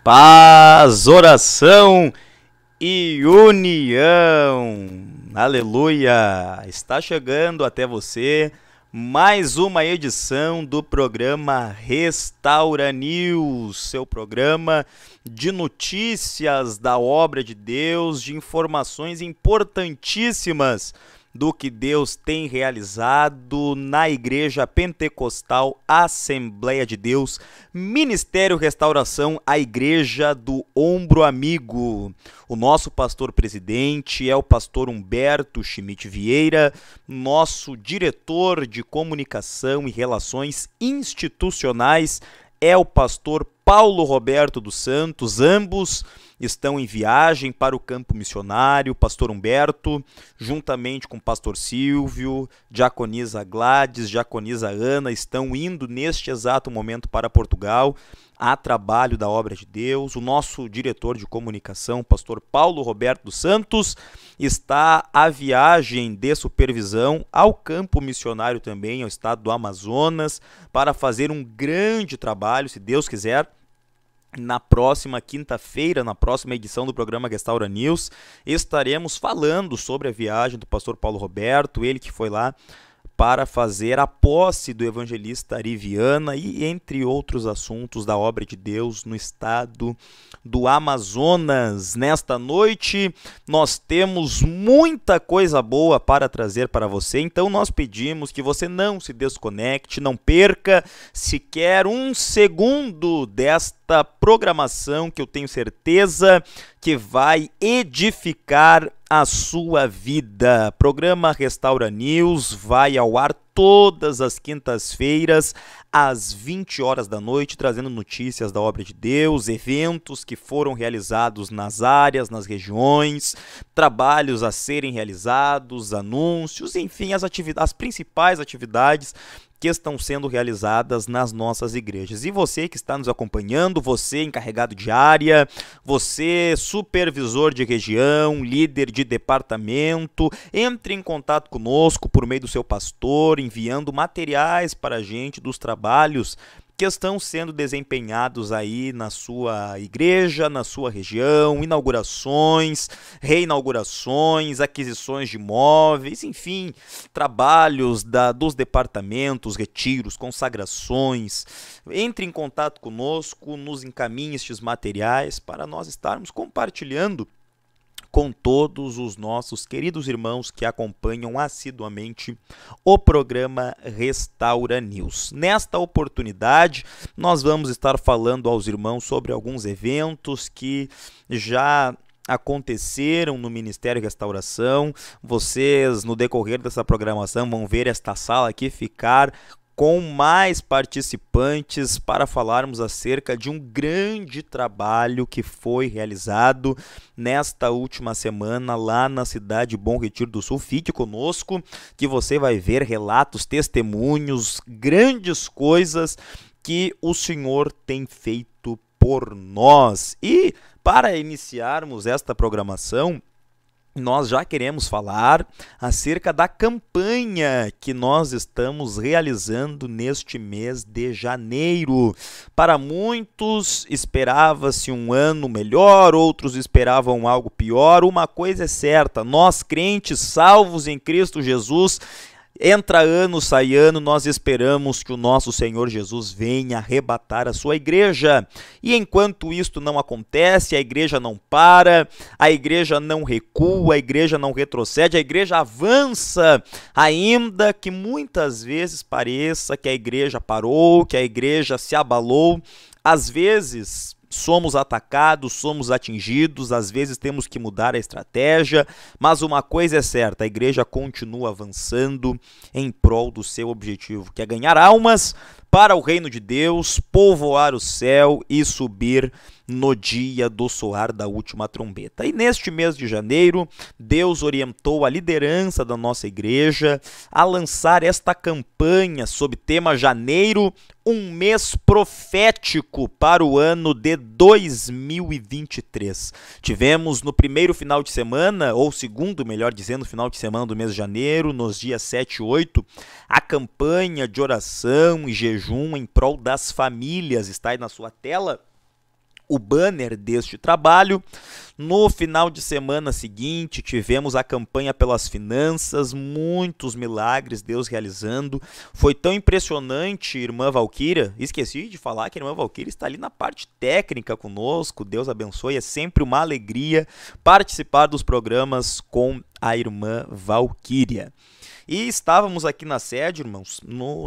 Paz, oração e união. Aleluia! Está chegando até você mais uma edição do programa Restaura News, seu programa de notícias da obra de Deus, de informações importantíssimas do que Deus tem realizado na Igreja Pentecostal Assembleia de Deus, Ministério Restauração, a Igreja do Ombro Amigo. O nosso pastor presidente é o pastor Humberto Schmidt Vieira, nosso diretor de comunicação e relações institucionais é o pastor Paulo Roberto dos Santos. Ambos estão em viagem para o campo missionário. Pastor Humberto, juntamente com o pastor Silvio, diaconisa Gladys, diaconisa Ana, estão indo neste exato momento para Portugal, a trabalho da obra de Deus. O nosso diretor de comunicação, pastor Paulo Roberto dos Santos, está à viagem de supervisão ao campo missionário também, ao estado do Amazonas, para fazer um grande trabalho, se Deus quiser. Na próxima quinta-feira, na próxima edição do programa Restaura News, estaremos falando sobre a viagem do pastor Paulo Roberto, ele que foi lá para fazer a posse do evangelista Ari Viana e entre outros assuntos da obra de Deus no estado do Amazonas. Nesta noite nós temos muita coisa boa para trazer para você, então nós pedimos que você não se desconecte, não perca sequer um segundo desta programação que eu tenho certeza que vai edificar a sua vida. Programa Restaura News vai ao ar todas as quintas-feiras, às 20 horas da noite, trazendo notícias da obra de Deus, eventos que foram realizados nas áreas, nas regiões, trabalhos a serem realizados, anúncios, enfim, as principais atividades que estão sendo realizadas nas nossas igrejas. E você que está nos acompanhando, você encarregado de área, você supervisor de região, líder de departamento, entre em contato conosco por meio do seu pastor, enviando materiais para a gente dos trabalhos que estão sendo desempenhados aí na sua igreja, na sua região, inaugurações, reinaugurações, aquisições de imóveis, enfim, trabalhos dos departamentos, retiros, consagrações. Entre em contato conosco, nos encaminhe estes materiais para nós estarmos compartilhando com todos os nossos queridos irmãos que acompanham assiduamente o programa Restaura News. Nesta oportunidade, nós vamos estar falando aos irmãos sobre alguns eventos que já aconteceram no Ministério Restauração. Vocês, no decorrer dessa programação, vão ver esta sala aqui ficar com mais participantes para falarmos acerca de um grande trabalho que foi realizado nesta última semana lá na cidade de Bom Retiro do Sul. Fique conosco que você vai ver relatos, testemunhos, grandes coisas que o Senhor tem feito por nós. E para iniciarmos esta programação, nós já queremos falar acerca da campanha que nós estamos realizando neste mês de janeiro. Para muitos esperava-se um ano melhor, outros esperavam algo pior. Uma coisa é certa, nós crentes salvos em Cristo Jesus, entra ano, sai ano, nós esperamos que o nosso Senhor Jesus venha arrebatar a sua igreja. E enquanto isto não acontece, a igreja não para, a igreja não recua, a igreja não retrocede, a igreja avança, ainda que muitas vezes pareça que a igreja parou, que a igreja se abalou. Às vezes, somos atacados, somos atingidos, às vezes temos que mudar a estratégia, mas uma coisa é certa, a igreja continua avançando em prol do seu objetivo, que é ganhar almas para o reino de Deus, povoar o céu e subir no dia do soar da última trombeta. E neste mês de janeiro, Deus orientou a liderança da nossa igreja a lançar esta campanha sob tema Janeiro, um mês profético para o ano de 2023. Tivemos no primeiro final de semana, ou segundo, melhor dizendo, final de semana do mês de janeiro, nos dias 7 e 8, a campanha de oração e jejum em prol das famílias. Está aí na sua tela o banner deste trabalho. No final de semana seguinte, tivemos a campanha pelas finanças, muitos milagres Deus realizando. Foi tão impressionante, irmã Valquíria, esqueci de falar que a irmã Valquíria está ali na parte técnica conosco. Deus abençoe, é sempre uma alegria participar dos programas com a irmã Valquíria. E estávamos aqui na sede, irmãos,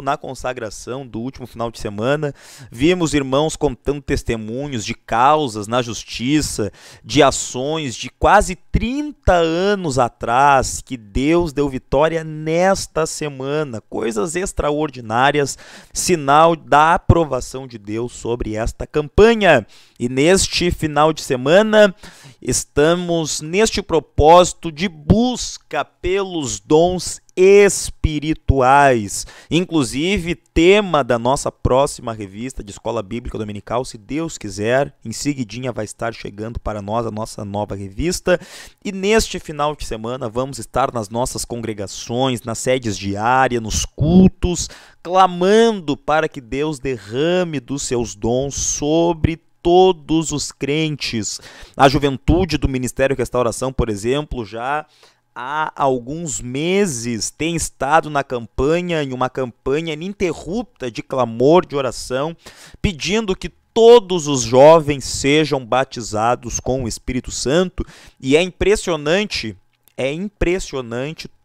na consagração do último final de semana, vimos irmãos contando testemunhos de causas na justiça, de ações de quase 30 anos atrás, que Deus deu vitória nesta semana, coisas extraordinárias, sinal da aprovação de Deus sobre esta campanha. E neste final de semana, estamos neste propósito de busca pelos dons espirituais, inclusive tema da nossa próxima revista de Escola Bíblica Dominical, se Deus quiser, em seguidinha vai estar chegando para nós a nossa nova revista. E neste final de semana vamos estar nas nossas congregações, nas sedes diárias, nos cultos, clamando para que Deus derrame dos seus dons sobre todos os crentes. A juventude do Ministério Restauração, por exemplo, já há alguns meses tem estado em uma campanha ininterrupta de clamor, de oração, pedindo que todos os jovens sejam batizados com o Espírito Santo. E é impressionante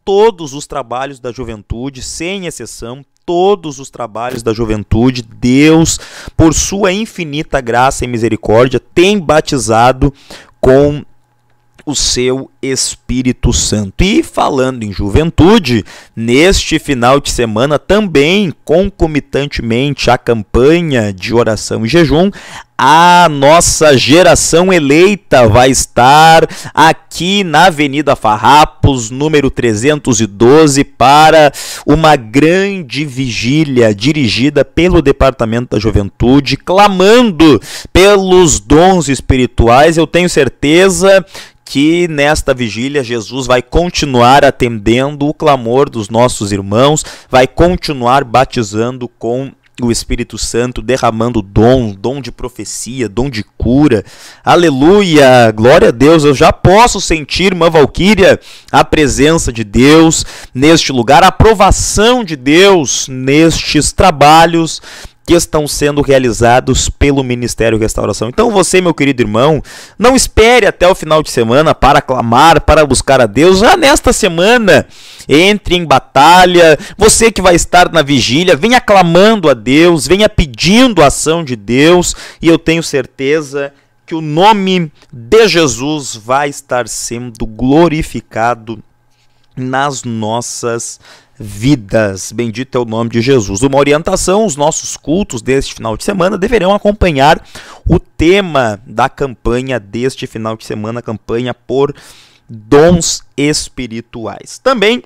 todos os trabalhos da juventude, sem exceção, todos os trabalhos da juventude, Deus, por sua infinita graça e misericórdia, tem batizado com o seu Espírito Santo. E falando em juventude, neste final de semana também, concomitantemente à campanha de oração e jejum, a nossa geração eleita vai estar aqui na Avenida Farrapos, número 312, para uma grande vigília dirigida pelo Departamento da Juventude, clamando pelos dons espirituais. Eu tenho certeza que nesta vigília Jesus vai continuar atendendo o clamor dos nossos irmãos, vai continuar batizando com o Espírito Santo, derramando dom de profecia, dom de cura. Aleluia, glória a Deus. Eu já posso sentir, irmã Valquíria, a presença de Deus neste lugar, a aprovação de Deus nestes trabalhos que estão sendo realizados pelo Ministério Restauração. Então você, meu querido irmão, não espere até o final de semana para clamar, para buscar a Deus. Já nesta semana, entre em batalha. Você que vai estar na vigília, venha clamando a Deus, venha pedindo a ação de Deus, e eu tenho certeza que o nome de Jesus vai estar sendo glorificado nas nossas vidas. Bendito é o nome de Jesus. Uma orientação: os nossos cultos deste final de semana deverão acompanhar o tema da campanha deste final de semana, a campanha por dons espirituais. Também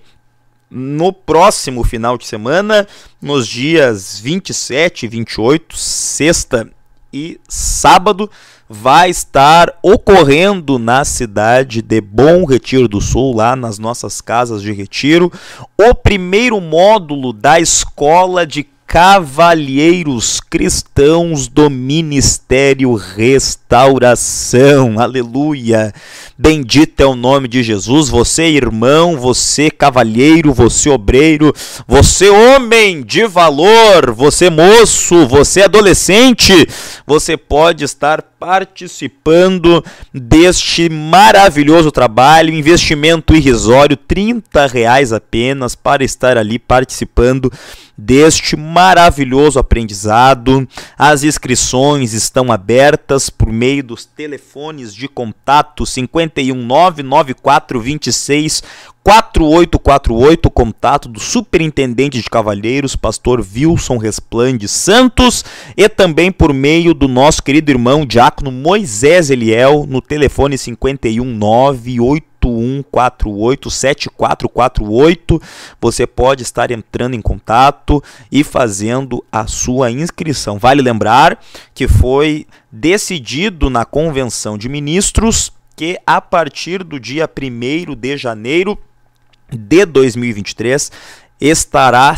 no próximo final de semana, nos dias 27 e 28, sexta e sábado, vai estar ocorrendo na cidade de Bom Retiro do Sul, lá nas nossas casas de retiro, o primeiro módulo da Escola de Cavalheiros Cristãos do Ministério Restauração. Aleluia! Bendito é o nome de Jesus. Você, irmão, você, cavalheiro, você, obreiro, você, homem de valor, você, moço, você, adolescente, você pode estar participando deste maravilhoso trabalho, investimento irrisório, R$30 apenas para estar ali participando deste maravilhoso aprendizado. As inscrições estão abertas por meio dos telefones de contato 51994264848, contato do Superintendente de Cavaleiros, Pastor Wilson Resplande Santos, e também por meio do nosso querido irmão Diácono Moisés Eliel, no telefone 51981487448. Você pode estar entrando em contato e fazendo a sua inscrição. Vale lembrar que foi decidido na Convenção de Ministros que a partir do dia 1º de janeiro de 2023 estaria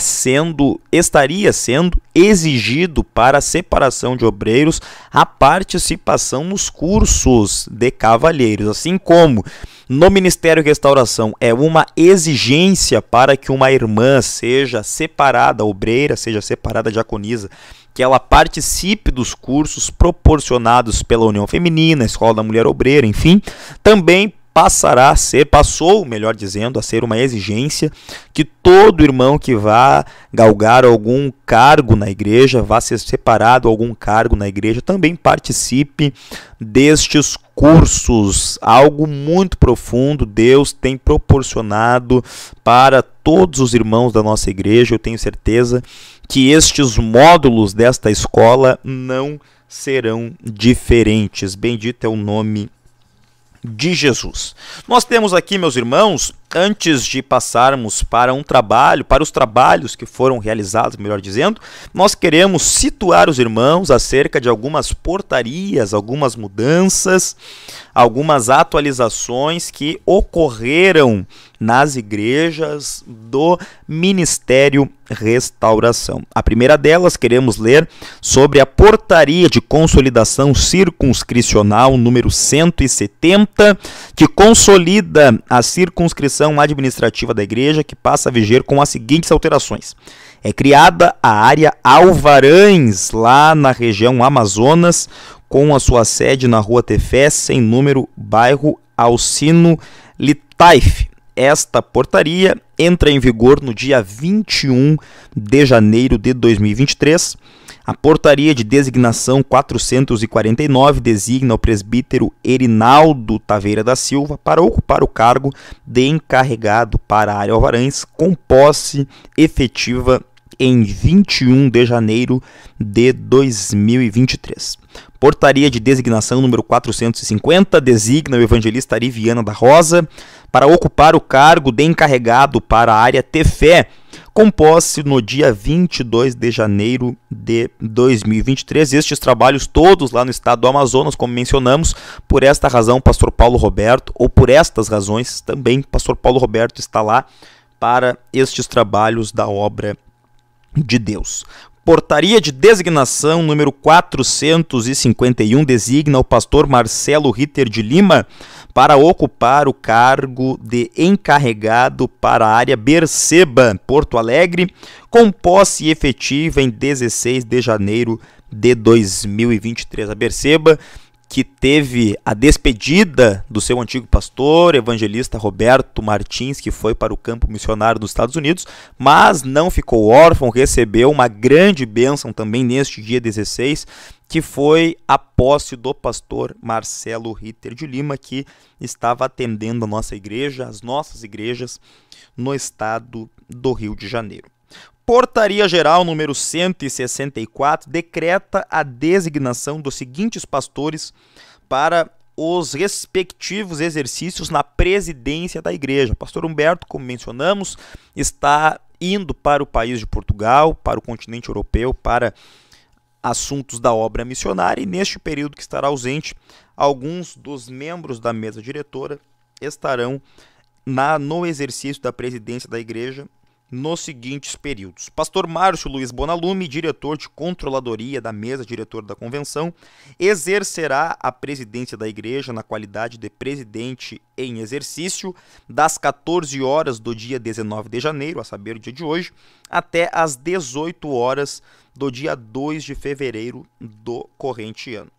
sendo exigido para a separação de obreiros a participação nos cursos de cavalheiros, assim como no Ministério de Restauração é uma exigência para que uma irmã seja separada obreira, seja separada diaconisa, que ela participe dos cursos proporcionados pela União Feminina, Escola da Mulher Obreira, enfim, também passou, melhor dizendo, a ser uma exigência que todo irmão que vá galgar algum cargo na igreja, vá ser separado algum cargo na igreja, também participe destes cursos. Algo muito profundo Deus tem proporcionado para todos os irmãos da nossa igreja. Eu tenho certeza que estes módulos desta escola não serão diferentes. Bendito é o nome de Jesus. Nós temos aqui, meus irmãos, antes de passarmos para os trabalhos que foram realizados, melhor dizendo, nós queremos situar os irmãos acerca de algumas portarias, algumas mudanças, algumas atualizações que ocorreram nas igrejas do Ministério Restauração. A primeira delas, queremos ler sobre a Portaria de Consolidação Circunscricional número 170, que consolida a circunscrição administrativa da igreja, que passa a viger com as seguintes alterações. É criada a área Alvarães, lá na região Amazonas, com a sua sede na Rua Tefé, sem número, bairro Alcino Litaif. Esta portaria entra em vigor no dia 21 de janeiro de 2023. A portaria de designação 449 designa o presbítero Erinaldo Taveira da Silva para ocupar o cargo de encarregado para a área Alvarães, com posse efetiva em 21 de janeiro de 2023. Portaria de designação número 450 designa o evangelista Ari Viana da Rosa para ocupar o cargo de encarregado para a área Tefé, com posse no dia 22 de janeiro de 2023. Estes trabalhos todos lá no estado do Amazonas, como mencionamos. Por esta razão, pastor Paulo Roberto, ou por estas razões também, pastor Paulo Roberto está lá para estes trabalhos da obra de Deus. Portaria de designação número 451 designa o pastor Marcelo Ritter de Lima para ocupar o cargo de encarregado para a área Berceba, Porto Alegre, com posse efetiva em 16 de janeiro de 2023. A Berceba, que teve a despedida do seu antigo pastor, evangelista Roberto Martins, que foi para o campo missionário nos Estados Unidos, mas não ficou órfão, recebeu uma grande bênção também neste dia 16, que foi a posse do pastor Marcelo Ritter de Lima, que estava atendendo a nossa igreja, as nossas igrejas no estado do Rio de Janeiro. Portaria Geral número 164 decreta a designação dos seguintes pastores para os respectivos exercícios na presidência da igreja. Pastor Humberto, como mencionamos, está indo para o país de Portugal, para o continente europeu, para assuntos da obra missionária, e neste período que estará ausente, alguns dos membros da mesa diretora estarão no exercício da presidência da igreja nos seguintes períodos. Pastor Márcio Luiz Bonalume, diretor de controladoria da mesa diretora da convenção, exercerá a presidência da igreja na qualidade de presidente em exercício das 14 horas do dia 19 de janeiro, a saber, o dia de hoje, até as 18 horas do dia 2 de fevereiro do corrente ano.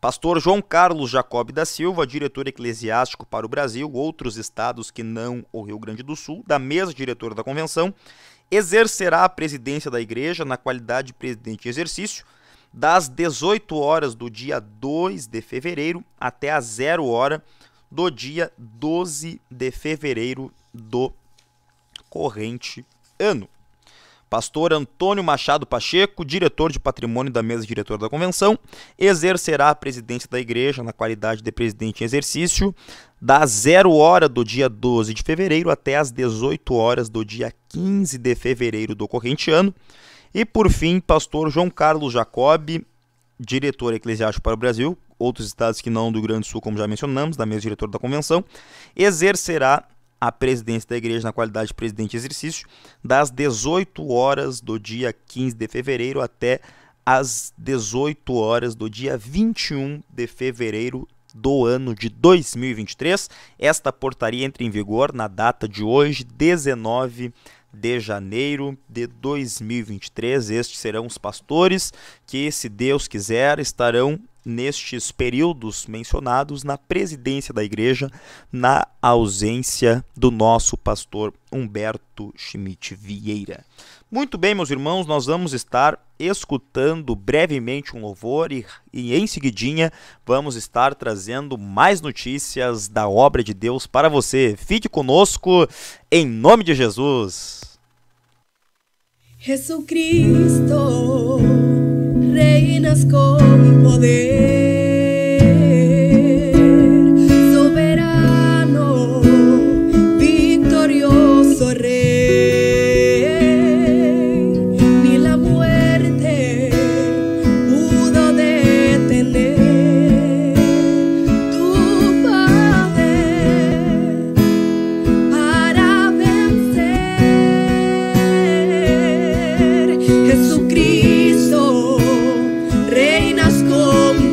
Pastor João Carlos Jacob da Silva, diretor eclesiástico para o Brasil, outros estados que não o Rio Grande do Sul, da mesa diretora da convenção, exercerá a presidência da igreja na qualidade de presidente em exercício, das 18 horas do dia 2 de fevereiro até as 0 hora do dia 12 de fevereiro do corrente ano. Pastor Antônio Machado Pacheco, diretor de patrimônio da mesa diretora da convenção, exercerá a presidência da igreja na qualidade de presidente em exercício, das 0 hora do dia 12 de fevereiro até as 18 horas do dia 15 de fevereiro do corrente ano. E, por fim, pastor João Carlos Jacob, diretor eclesiástico para o Brasil, outros estados que não do Rio Grande do Sul, como já mencionamos, da mesa diretora da convenção, exercerá a presidência da igreja na qualidade de presidente em exercício, das 18 horas do dia 15 de fevereiro até as 18 horas do dia 21 de fevereiro do ano de 2023. Esta portaria entra em vigor na data de hoje, 19 de janeiro de 2023. Estes serão os pastores que, se Deus quiser, estarão nestes períodos mencionados na presidência da igreja, na ausência do nosso pastor Humberto Schmidt Vieira. Muito bem, meus irmãos, nós vamos estar escutando brevemente um louvor e em seguidinha vamos estar trazendo mais notícias da obra de Deus para você. Fique conosco, em nome de Jesus. Jesucristo, reinas con poder, soberano, victorioso Rey, ni la muerte pudo detener tu poder para vencer. Jesucristo, reinas con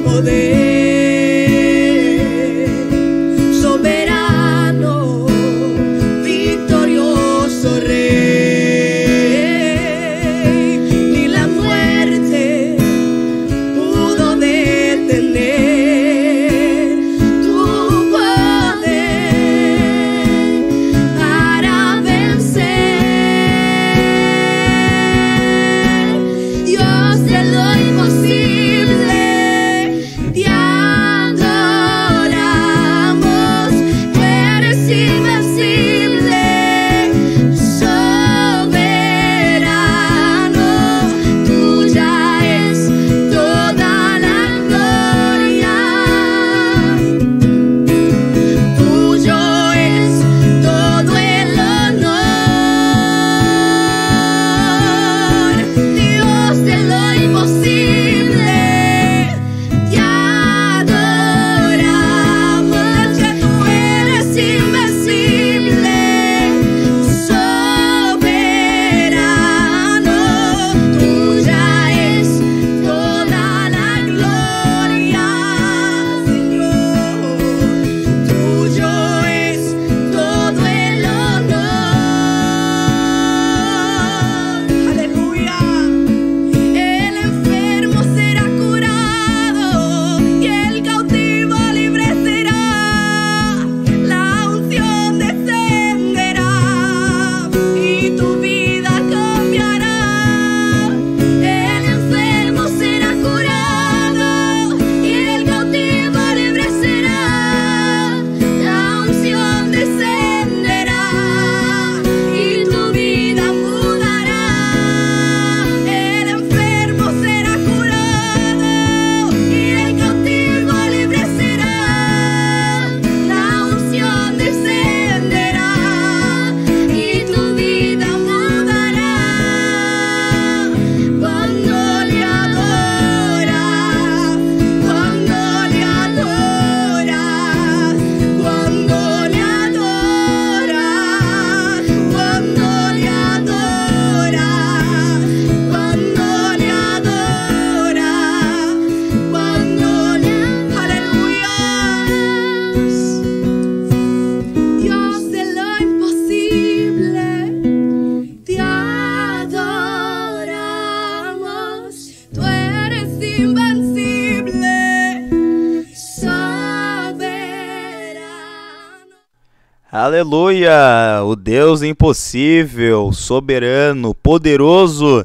Aleluia! O Deus impossível, soberano, poderoso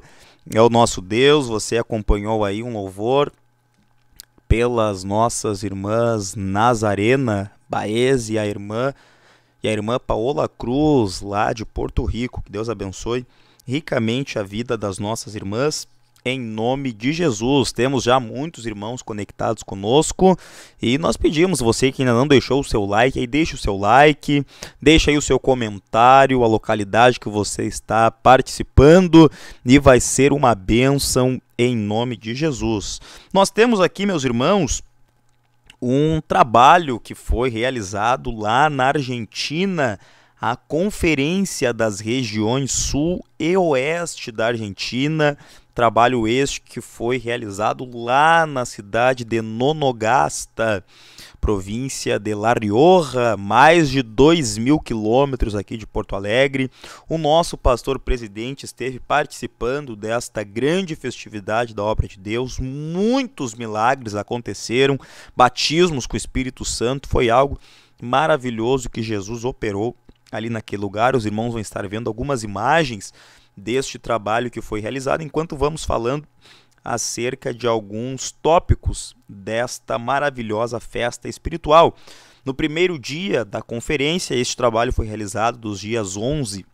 é o nosso Deus. Você acompanhou aí um louvor pelas nossas irmãs Nazarena Baez e a irmã Paola Cruz, lá de Porto Rico. Que Deus abençoe ricamente a vida das nossas irmãs. Em nome de Jesus, temos já muitos irmãos conectados conosco e nós pedimos, você que ainda não deixou o seu like, aí deixe o seu like, deixa aí o seu comentário, a localidade que você está participando e vai ser uma bênção em nome de Jesus. Nós temos aqui, meus irmãos, um trabalho que foi realizado lá na Argentina, a Conferência das Regiões Sul e Oeste da Argentina, trabalho este que foi realizado lá na cidade de Nonogasta, província de La Rioja, mais de 2.000 quilômetros aqui de Porto Alegre. O nosso pastor presidente esteve participando desta grande festividade da obra de Deus. Muitos milagres aconteceram, batismos com o Espírito Santo, foi algo maravilhoso que Jesus operou ali naquele lugar. Os irmãos vão estar vendo algumas imagens deste trabalho que foi realizado, enquanto vamos falando acerca de alguns tópicos desta maravilhosa festa espiritual. No primeiro dia da conferência, este trabalho foi realizado dos dias 11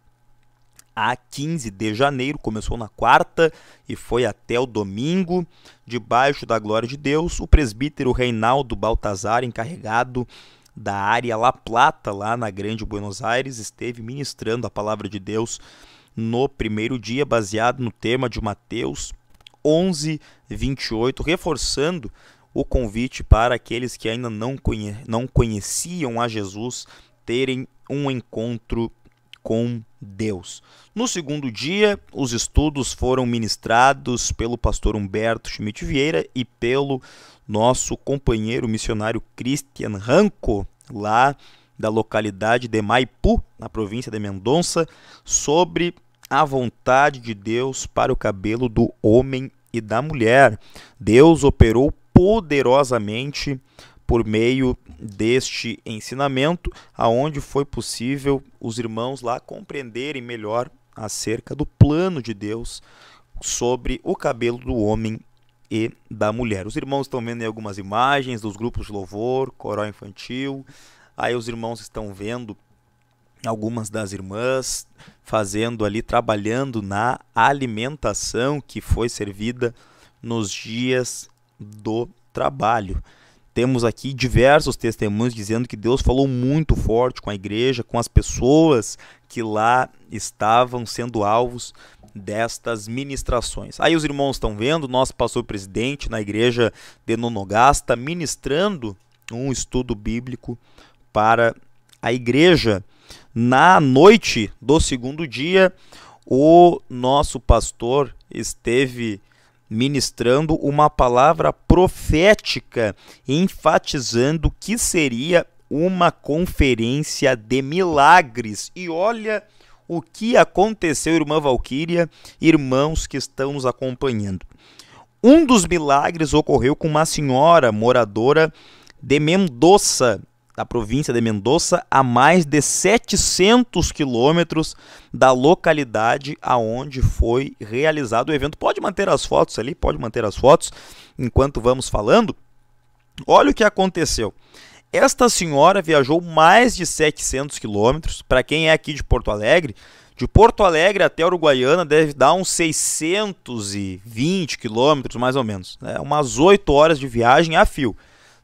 a 15 de janeiro, começou na quarta e foi até o domingo, debaixo da glória de Deus. O presbítero Reinaldo Baltazar, encarregado da área La Plata, lá na Grande Buenos Aires, esteve ministrando a palavra de Deus no primeiro dia, baseado no tema de Mateus 11, 28, reforçando o convite para aqueles que ainda não conheciam a Jesus terem um encontro com Deus. No segundo dia, os estudos foram ministrados pelo pastor Humberto Schmidt Vieira e pelo nosso companheiro missionário Christian Ranco, lá da localidade de Maipú, na província de Mendonça, sobre a vontade de Deus para o cabelo do homem e da mulher. Deus operou poderosamente por meio deste ensinamento, aonde foi possível os irmãos lá compreenderem melhor acerca do plano de Deus sobre o cabelo do homem e da mulher. Os irmãos estão vendo aí algumas imagens dos grupos de louvor, coral infantil. Aí os irmãos estão vendo algumas das irmãs fazendo ali, trabalhando na alimentação que foi servida nos dias do trabalho. Temos aqui diversos testemunhos dizendo que Deus falou muito forte com a igreja, com as pessoas que lá estavam sendo alvos destas ministrações. Aí os irmãos estão vendo, nosso pastor presidente na igreja de Nonogasta ministrando um estudo bíblico para a igreja. Na noite do segundo dia, o nosso pastor esteve ministrando uma palavra profética, enfatizando que seria uma conferência de milagres. E olha o que aconteceu, irmã Valquíria, irmãos que estão nos acompanhando. Um dos milagres ocorreu com uma senhora moradora de Mendoza, da província de Mendoza, a mais de 700 quilômetros da localidade aonde foi realizado o evento. Pode manter as fotos ali, pode manter as fotos enquanto vamos falando. Olha o que aconteceu. Esta senhora viajou mais de 700 quilômetros. Para quem é aqui de Porto Alegre até Uruguaiana deve dar uns 620 quilômetros mais ou menos, né? Umas 8 horas de viagem a fio.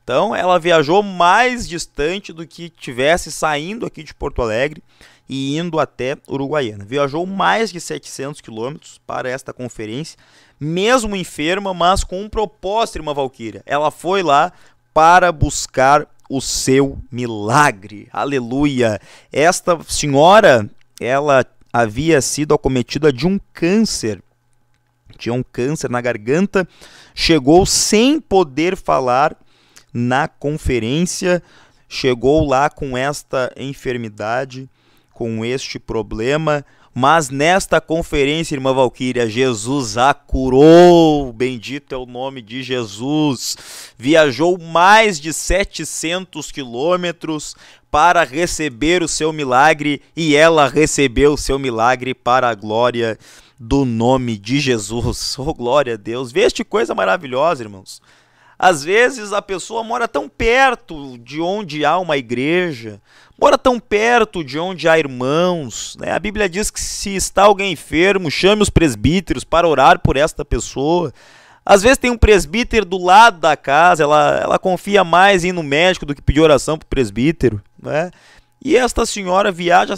Então ela viajou mais distante do que tivesse saindo aqui de Porto Alegre e indo até Uruguaiana. Viajou mais de 700 quilômetros para esta conferência, mesmo enferma, mas com um propósito, irmã Valquíria. Ela foi lá para buscar o seu milagre. Aleluia! Esta senhora, ela havia sido acometida de um câncer. Tinha um câncer na garganta, chegou sem poder falar na conferência, chegou lá com esta enfermidade, com este problema, mas nesta conferência, irmã Valquíria, Jesus a curou, bendito é o nome de Jesus. Viajou mais de 700 quilômetros para receber o seu milagre, e ela recebeu o seu milagre para a glória do nome de Jesus. Oh, glória a Deus. Veja que coisa maravilhosa, irmãos. Às vezes a pessoa mora tão perto de onde há uma igreja, mora tão perto de onde há irmãos, né? A Bíblia diz que se está alguém enfermo, chame os presbíteros para orar por esta pessoa. Às vezes tem um presbítero do lado da casa, ela confia mais em ir no médico do que pedir oração para o presbítero, né? E esta senhora viaja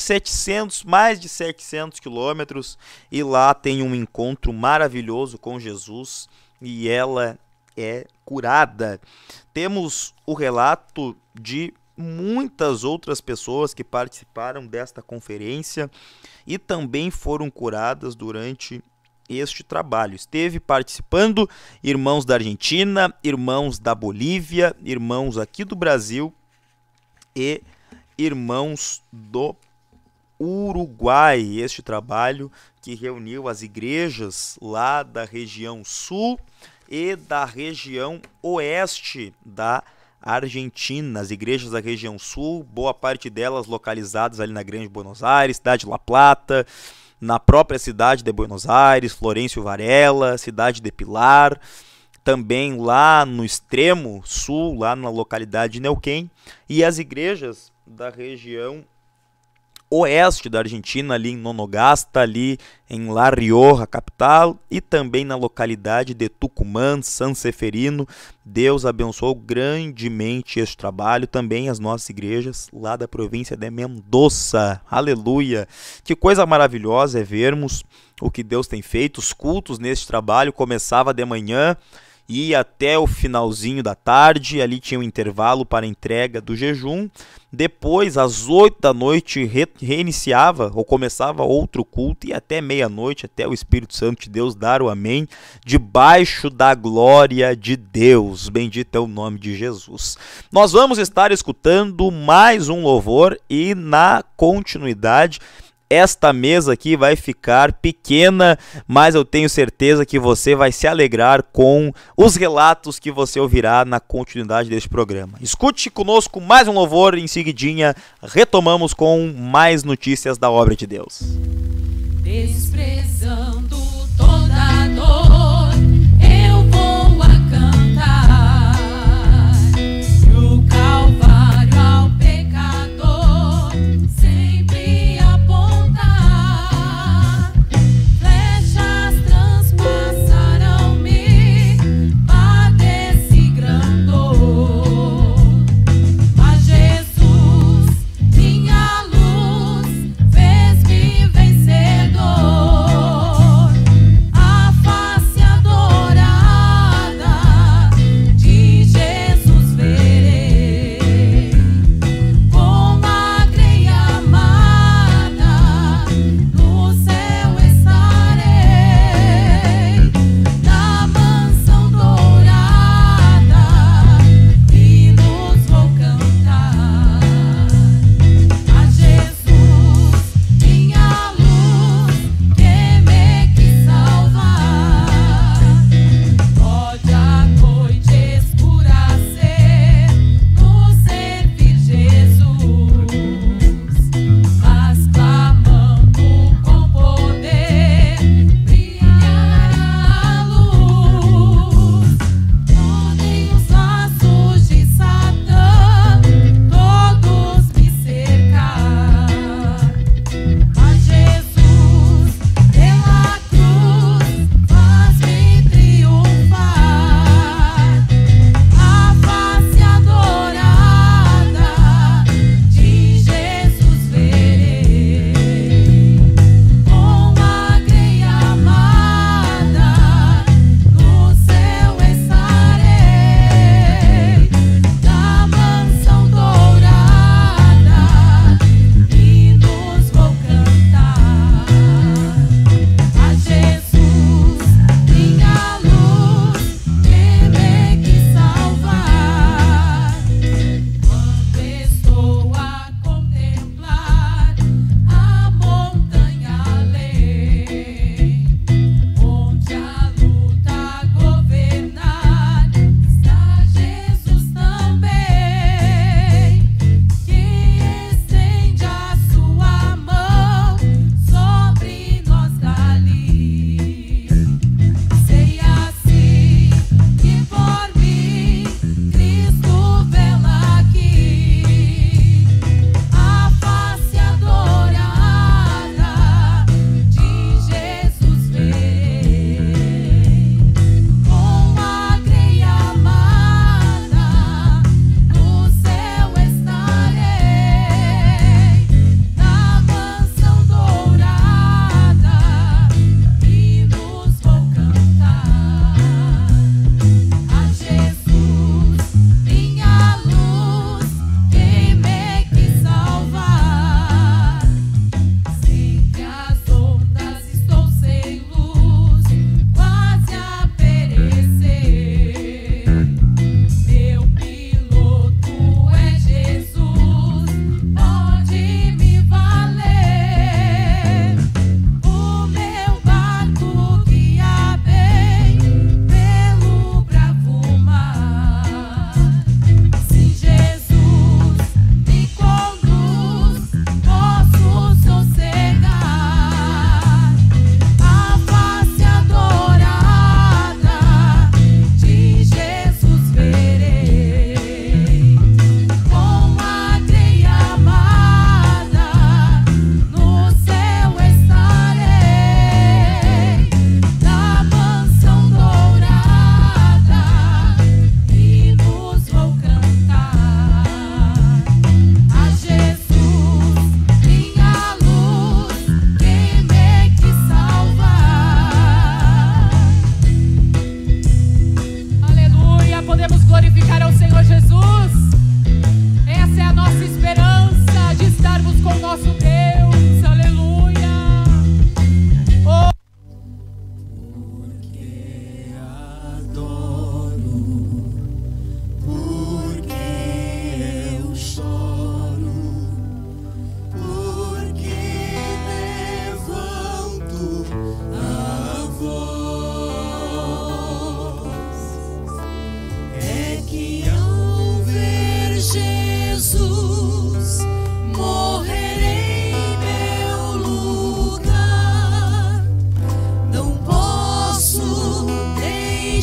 mais de 700 quilômetros e lá tem um encontro maravilhoso com Jesus e ela é curada. Temos o relato de muitas outras pessoas que participaram desta conferência e também foram curadas durante este trabalho. Esteve participando irmãos da Argentina, irmãos da Bolívia, irmãos aqui do Brasil e irmãos do Uruguai. Este trabalho que reuniu as igrejas lá da região sul e da região oeste da Argentina. As igrejas da região sul, boa parte delas localizadas ali na Grande Buenos Aires, cidade de La Plata, na própria cidade de Buenos Aires, Florencio Varela, cidade de Pilar, também lá no extremo sul, lá na localidade de Neuquén, e as igrejas da região oeste da Argentina, ali em Nonogasta, ali em La Rioja, capital, e também na localidade de Tucumã, San Seferino. Deus abençoou grandemente este trabalho, também as nossas igrejas lá da província de Mendoza. Aleluia! Que coisa maravilhosa é vermos o que Deus tem feito. Os cultos neste trabalho começava de manhã e ia até o finalzinho da tarde, ali tinha um intervalo para a entrega do jejum. Depois, às 8 da noite, reiniciava ou começava outro culto e até meia-noite, até o Espírito Santo de Deus dar o amém, debaixo da glória de Deus. Bendito é o nome de Jesus. Nós vamos estar escutando mais um louvor e na continuidade esta mesa aqui vai ficar pequena, mas eu tenho certeza que você vai se alegrar com os relatos que você ouvirá na continuidade deste programa. Escute conosco mais um louvor e em seguidinha retomamos com mais notícias da obra de Deus. Desprezando toda dor, eu vou a cantar. E o Calvário ao pecador sempre apontar. Flechas transpassaram-me, padeci grande dor. Mas Jesus, minha luz, fez-me vencedor.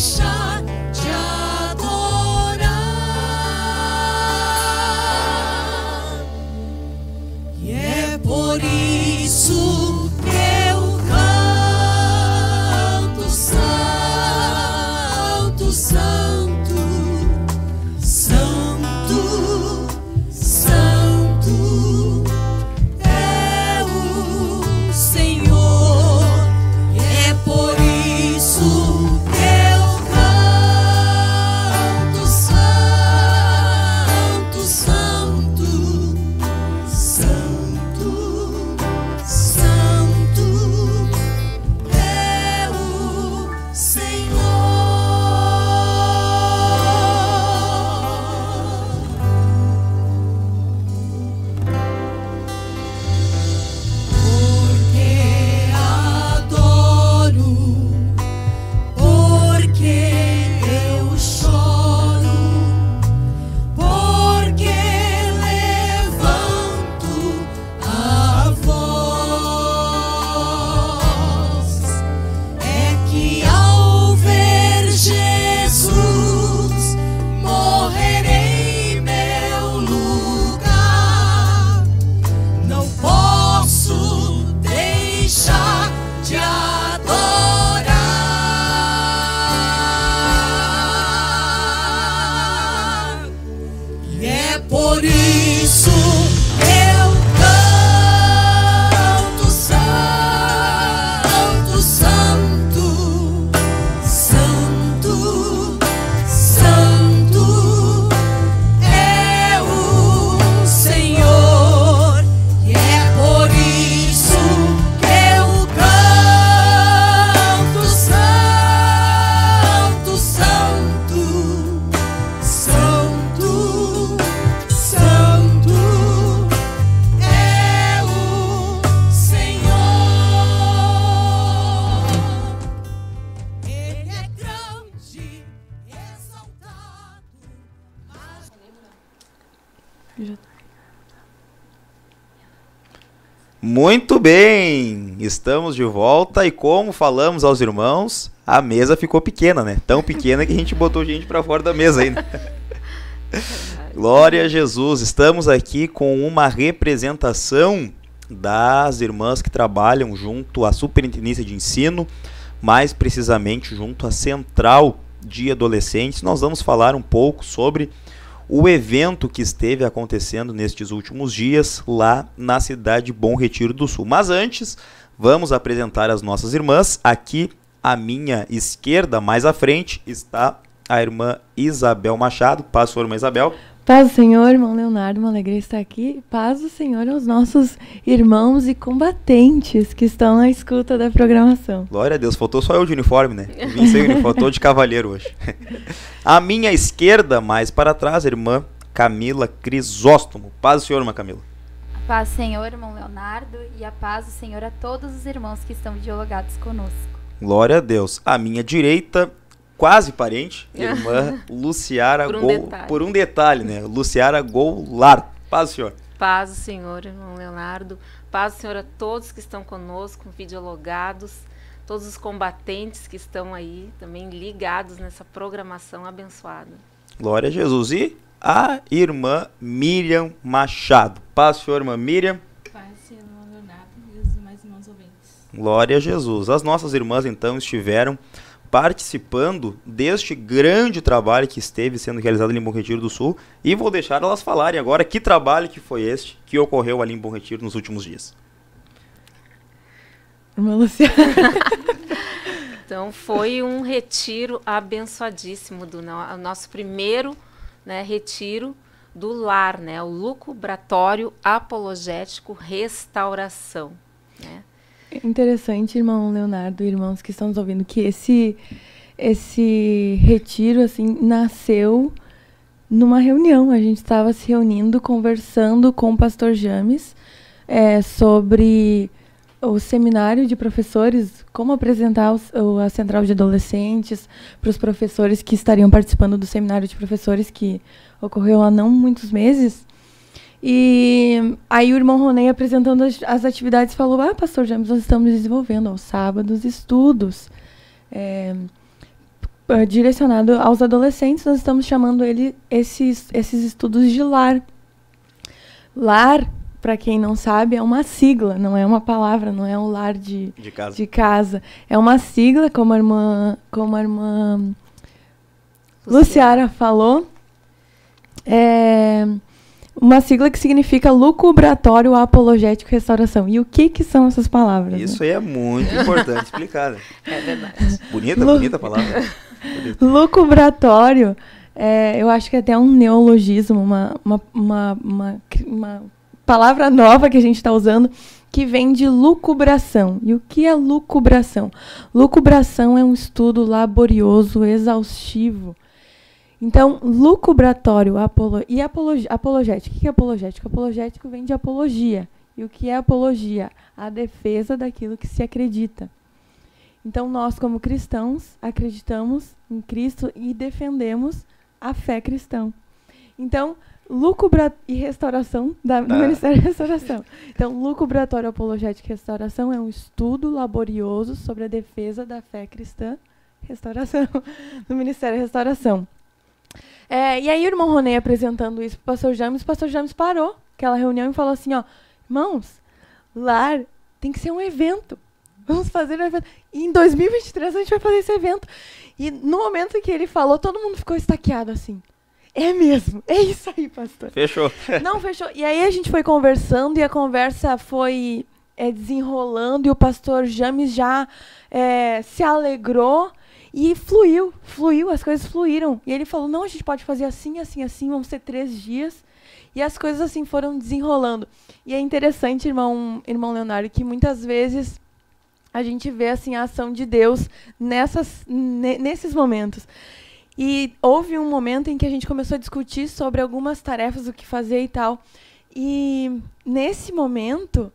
deixar de adorar. E é por isso que eu canto santo, santo, santo, santo é o Senhor. E é por isso que eu canto santo, santo, santo, santo é o Senhor. Porque adoro, porque eu choro, porque levanto a voz. É que ao ver Jesus morrer em meu lugar, não posso deixar de adorar. E é por isso eu canto santo, santo, santo, santo é o Senhor. E é por isso que eu canto santo, santo, santo, santo é o Senhor. Ele é grande, exaltado, mas Muito bem, estamos de volta e como falamos aos irmãos, a mesa ficou pequena, né? Tão pequena que a gente botou gente pra fora da mesa ainda. Glória a Jesus, estamos aqui com uma representação das irmãs que trabalham junto à Superintendência de Ensino, mais precisamente junto à Central de Adolescentes. Nós vamos falar um pouco sobre o evento que esteve acontecendo nestes últimos dias lá na cidade de Bom Retiro do Sul. Mas antes, vamos apresentar as nossas irmãs. Aqui à minha esquerda, mais à frente, está a irmã Isabel Machado. Paz, sua irmã Isabel. Paz do Senhor, irmão Leonardo, uma alegria estar aqui. Paz do Senhor aos nossos irmãos e combatentes que estão na escuta da programação. Glória a Deus, faltou só eu de uniforme, né? Eu vim sem uniforme, tô de cavaleiro hoje. À minha esquerda, mais para trás, a irmã Camila Crisóstomo. Paz do Senhor, irmã Camila. A paz do Senhor, irmão Leonardo, e a paz do Senhor a todos os irmãos que estão dialogados conosco. Glória a Deus. À minha direita, quase parente, irmã Luciara por um detalhe, né? Luciara Goulart. Paz do Senhor. Paz do Senhor, irmão Leonardo. Paz do Senhor a todos que estão conosco, videologados, todos os combatentes que estão aí também ligados nessa programação abençoada. Glória a Jesus. E a irmã Miriam Machado. Paz do Senhor, irmã Miriam. Paz do Senhor, irmão Leonardo e os demais irmãos ouvintes. Glória a Jesus. As nossas irmãs, então, estiveram participando deste grande trabalho que esteve sendo realizado ali em Bom Retiro do Sul, e vou deixar elas falarem agora que trabalho que foi este que ocorreu ali em Bom Retiro nos últimos dias. Irmã Luciana. Então foi um retiro abençoadíssimo, o nosso primeiro, né, retiro do lar, né, o lucubratório apologético restauração, né? Interessante, irmão Leonardo e irmãos que estão nos ouvindo, que esse retiro assim nasceu numa reunião. A gente estava se reunindo, conversando com o pastor James sobre o seminário de professores, como apresentar a central de adolescentes para os professores que estariam participando do seminário de professores que ocorreu há não muitos meses. E aí o irmão Ronei, apresentando as atividades, falou: pastor James, nós estamos desenvolvendo aos sábados estudos direcionado aos adolescentes, nós estamos chamando esses estudos de lar. Lar, para quem não sabe, é uma sigla, não é uma palavra, não é um lar de casa. É uma sigla, como a irmã Luciara falou. É uma sigla que significa lucubratório, apologético e restauração. E o que são essas palavras? Isso aí é muito importante explicar. Né? É verdade. Bonita a palavra. Lucubratório, eu acho que é até um neologismo, uma palavra nova que a gente está usando, que vem de lucubração. E o que é lucubração? Lucubração é um estudo laborioso, exaustivo. Então, lucubratório e apologético. O que é apologético? Apologético vem de apologia. E o que é apologia? A defesa daquilo que se acredita. Então, nós, como cristãos, acreditamos em Cristo e defendemos a fé cristã. Então, e restauração do Ministério da Restauração. Então, lucubratório, apologético e restauração é um estudo laborioso sobre a defesa da fé cristã, restauração, do Ministério da Restauração. E aí o irmão Ronei apresentando isso para o pastor James parou aquela reunião e falou assim, ó, irmãos, lar tem que ser um evento. Vamos fazer um evento. E em 2023 a gente vai fazer esse evento. E no momento que ele falou, todo mundo ficou estaqueado assim. É mesmo, é isso aí, pastor. Fechou. Não, fechou. E aí a gente foi conversando e a conversa foi desenrolando e o pastor James já se alegrou. E fluiu, as coisas fluíram. E ele falou, não, a gente pode fazer assim, assim, assim, vamos ter 3 dias. E as coisas assim foram desenrolando. E é interessante, irmão Leonardo, que muitas vezes a gente vê assim, a ação de Deus nesses momentos. E houve um momento em que a gente começou a discutir sobre algumas tarefas, o que fazer e tal. E nesse momento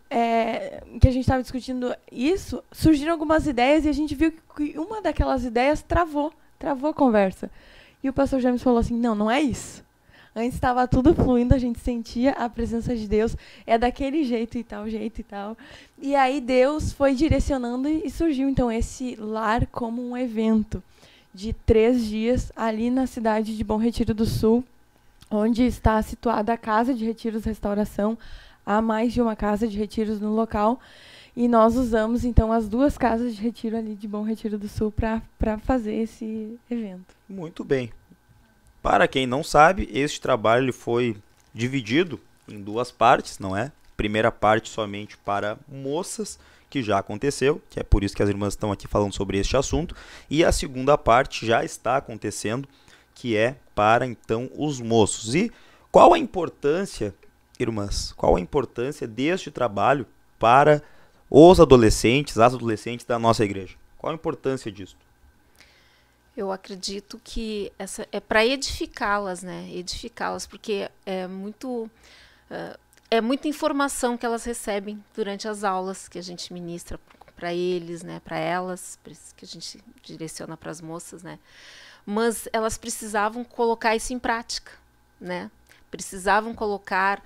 que a gente estava discutindo isso, surgiram algumas ideias e a gente viu que uma daquelas ideias travou a conversa. E o pastor James falou assim, não é isso. Antes estava tudo fluindo, a gente sentia a presença de Deus, é daquele jeito e tal, jeito e tal. E aí Deus foi direcionando e surgiu então esse lar como um evento de 3 dias ali na cidade de Bom Retiro do Sul, onde está situada a Casa de Retiros Restauração. Há mais de uma casa de retiros no local. E nós usamos, então, as 2 casas de retiro ali de Bom Retiro do Sul para fazer esse evento. Muito bem. Para quem não sabe, este trabalho foi dividido em 2 partes, não é? Primeira parte somente para moças, que já aconteceu, que é por isso que as irmãs estão aqui falando sobre este assunto. E a segunda parte já está acontecendo, que é para, então, os moços. E qual a importância, irmãs, qual a importância deste trabalho para os adolescentes, as adolescentes da nossa igreja? Qual a importância disso? Eu acredito que essa é para edificá-las, né? Edificá-las, porque é muita informação que elas recebem durante as aulas que a gente ministra para eles, né? Para elas, que a gente direciona para as moças, né? Mas elas precisavam colocar isso em prática, né? Precisavam colocar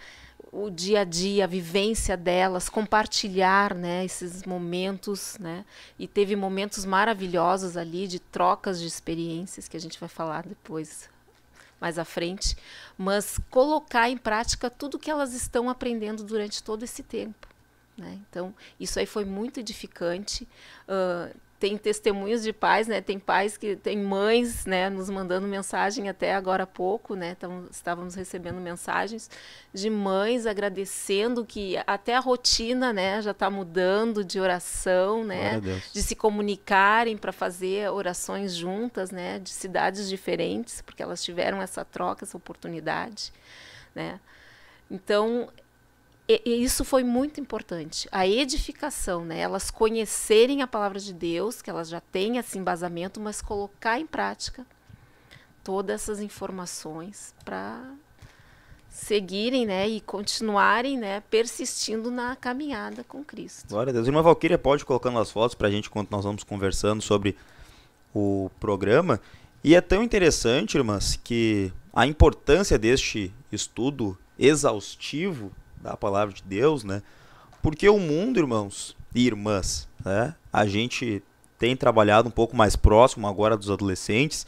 o dia a dia, a vivência delas, compartilhar, né, esses momentos, né? E teve momentos maravilhosos ali de trocas de experiências que a gente vai falar depois, mais à frente, mas colocar em prática tudo que elas estão aprendendo durante todo esse tempo, né? Então, isso aí foi muito edificante. Tem testemunhos de pais, né? Tem pais que tem mães, né, nos mandando mensagem até agora há pouco, né? Então, estávamos recebendo mensagens de mães agradecendo que até a rotina, né, já está mudando de oração, né? De se comunicarem para fazer orações juntas, né? De cidades diferentes, porque elas tiveram essa troca, essa oportunidade, né? Então, e isso foi muito importante, a edificação, né? Elas conhecerem a palavra de Deus, que elas já têm esse embasamento, mas colocar em prática todas essas informações para seguirem, né? E continuarem, né? Persistindo na caminhada com Cristo. Glória a Deus. Irmã Valquíria, pode ir colocando as fotos para a gente enquanto nós vamos conversando sobre o programa. E é tão interessante, irmãs, que a importância deste estudo exaustivo da palavra de Deus, né? Porque o mundo, irmãos e irmãs, né? A gente tem trabalhado um pouco mais próximo agora dos adolescentes,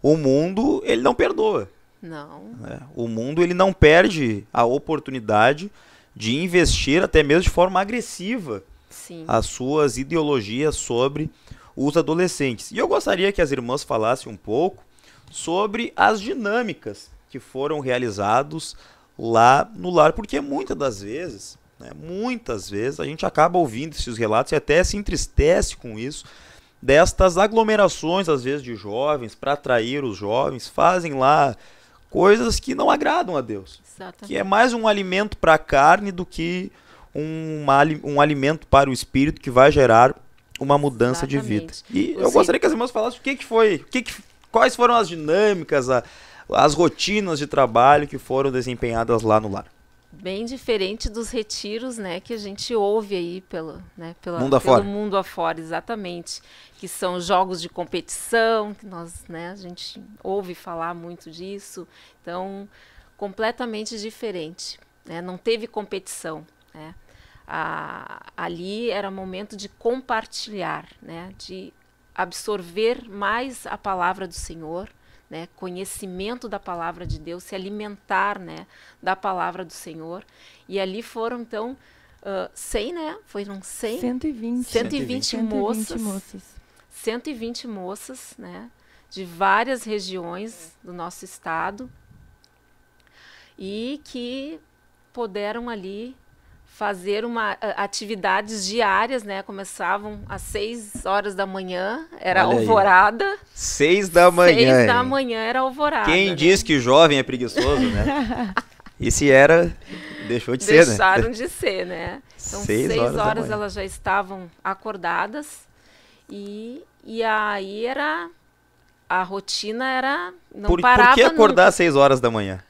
o mundo, ele não perdoa. Não. Né? O mundo, ele não perde a oportunidade de investir até mesmo de forma agressiva Sim. as suas ideologias sobre os adolescentes. E eu gostaria que as irmãs falassem um pouco sobre as dinâmicas que foram realizadas lá no lar, porque muitas vezes a gente acaba ouvindo esses relatos e até se entristece com isso, destas aglomerações, às vezes, de jovens, para atrair os jovens, fazem lá coisas que não agradam a Deus. Exatamente. Que é mais um alimento para a carne do que um alimento para o espírito que vai gerar uma mudança de vida. E eu gostaria que as irmãs falassem quais foram as dinâmicas, as rotinas de trabalho que foram desempenhadas lá no lar. Bem diferente dos retiros, né, que a gente ouve aí pelo mundo afora, exatamente, que são jogos de competição, que nós, né, a gente ouve falar muito disso, então completamente diferente, né, não teve competição, né, ali era momento de compartilhar, né, de absorver mais a palavra do Senhor, né, conhecimento da palavra de Deus, se alimentar, né, da palavra do Senhor. E ali foram, então, 100, né? Foram 100? 120 moças. 120 moças, né, de várias regiões do nosso estado. E que puderam ali fazer atividades diárias, né? Começavam às 6 horas da manhã, era Olha alvorada. Aí. 6 da manhã. 6 da manhã era alvorada. Quem né? diz que jovem é preguiçoso, né? E se era, deixou de ser, né? Deixaram de ser, né? Então, 6 horas elas já estavam acordadas e aí a rotina era, não parava. Por que acordar nunca. às 6 horas da manhã?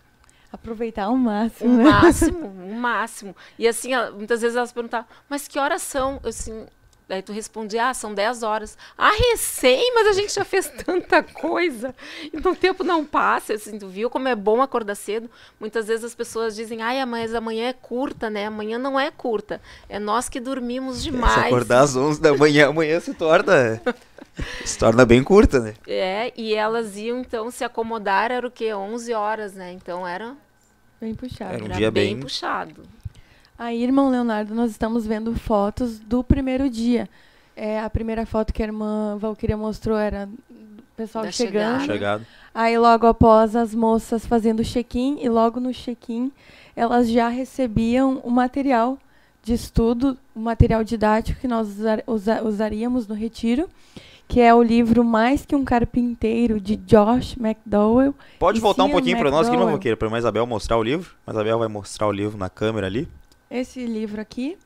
Aproveitar ao máximo. O máximo. E assim, muitas vezes elas perguntavam, mas que horas são? Eu, assim, daí tu respondia, são 10 horas. Recém, mas a gente já fez tanta coisa. Então o tempo não passa. Assim, tu viu como é bom acordar cedo? Muitas vezes as pessoas dizem, mas amanhã é curta, né? Amanhã não é curta. É nós que dormimos demais. Se acordar às 11 da manhã, amanhã se torna bem curta, né? E elas iam, então, se acomodar, era o quê? 11 horas, né? Então, era bem puxado. Era um dia bem puxado. Aí, irmão Leonardo, nós estamos vendo fotos do primeiro dia. A primeira foto que a irmã Valquíria mostrou era do pessoal chegando. Aí, logo após, as moças fazendo o check-in. E logo no check-in, elas já recebiam o material de estudo, o material didático que nós usaríamos no retiro, que é o livro Mais que um Carpinteiro, de Josh McDowell. Pode voltar um pouquinho para nós aqui, irmã Valquíria, para a Isabel mostrar o livro. A Isabel vai mostrar o livro na câmera ali. Esse livro aqui,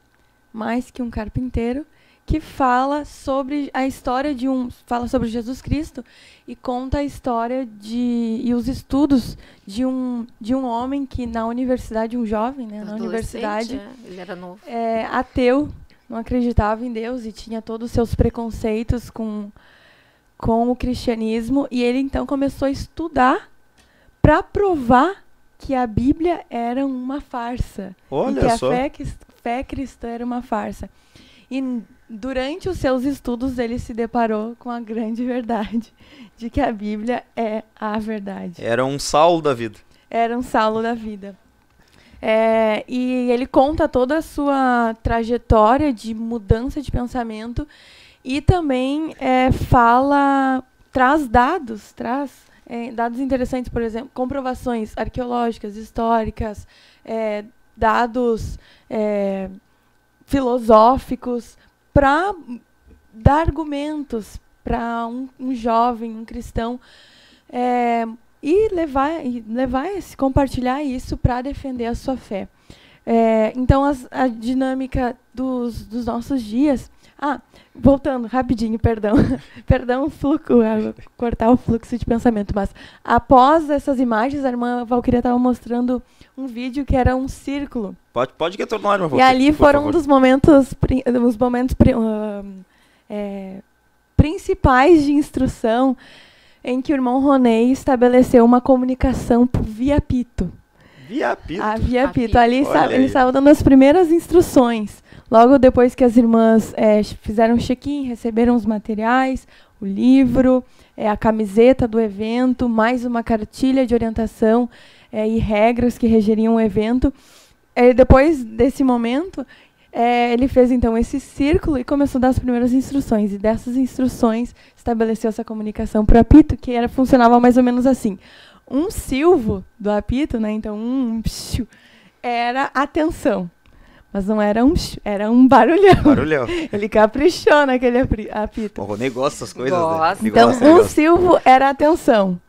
Mais que um Carpinteiro, que fala sobre a história fala sobre Jesus Cristo e conta a história e os estudos de um homem que na universidade, um jovem, né, na universidade, ele era novo, ateu, não acreditava em Deus e tinha todos os seus preconceitos com o cristianismo, e ele então começou a estudar para provar que a Bíblia era uma farsa. Olha e que só. a fé cristã era uma farsa. E durante os seus estudos ele se deparou com a grande verdade de que a Bíblia é a verdade. Era um Saulo da vida. Era um Saulo da vida. E ele conta toda a sua trajetória de mudança de pensamento e também traz dados interessantes, por exemplo, comprovações arqueológicas, históricas, dados filosóficos, para dar argumentos para um jovem, um cristão, e compartilhar isso para defender a sua fé. Então, a dinâmica dos nossos dias... voltando rapidinho, perdão. Perdão, cortar o fluxo de pensamento. Mas, após essas imagens, a irmã Valquíria estava mostrando um vídeo que era um círculo. Pode retornar, irmã E Valquíria, ali foram favor. dos momentos principais de instrução em que o irmão Ronei estabeleceu uma comunicação via pito. Via apito. Havia apito. Apito. Ali Olha aí. eles estavam dando as primeiras instruções. Logo depois que as irmãs fizeram um check-in, receberam os materiais, o livro, a camiseta do evento, mais uma cartilha de orientação e regras que regeriam o evento. Depois desse momento, ele fez então esse círculo e começou a dar as primeiras instruções. E dessas instruções estabeleceu essa comunicação para o apito, que funcionava mais ou menos assim. Um silvo do apito, né? Então psiu, era atenção. Mas não era psiu, era um barulhão. Barulhão. Ele caprichou naquele apito. O Rony gosta dessas coisas, Gosta. né? Ele Então, gosta, ele um gosta. silvo era atenção.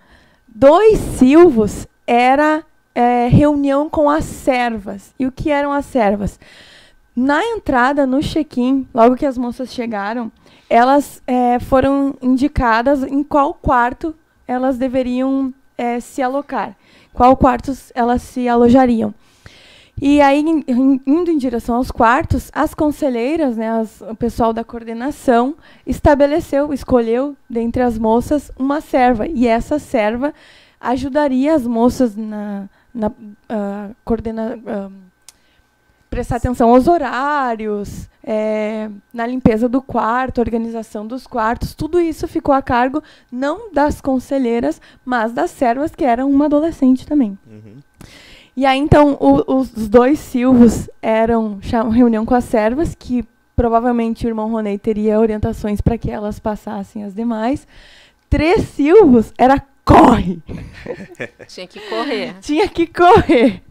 2 silvos era reunião com as servas. E o que eram as servas? Na entrada, no check-in, logo que as moças chegaram, elas foram indicadas em qual quarto elas deveriam se alocar. Qual quarto elas se alojariam. E aí, indo em direção aos quartos, as conselheiras, né, o pessoal da coordenação, escolheu, dentre as moças, uma serva. E essa serva ajudaria as moças prestar atenção aos horários, na limpeza do quarto, organização dos quartos. Tudo isso ficou a cargo, não das conselheiras, mas das servas, que eram uma adolescente também. Uhum. E aí, então, os 2 silvos eram reunião com as servas, que provavelmente o irmão Ronei teria orientações para que elas passassem as demais. 3 silvos era corre. Tinha que correr. Tinha que correr.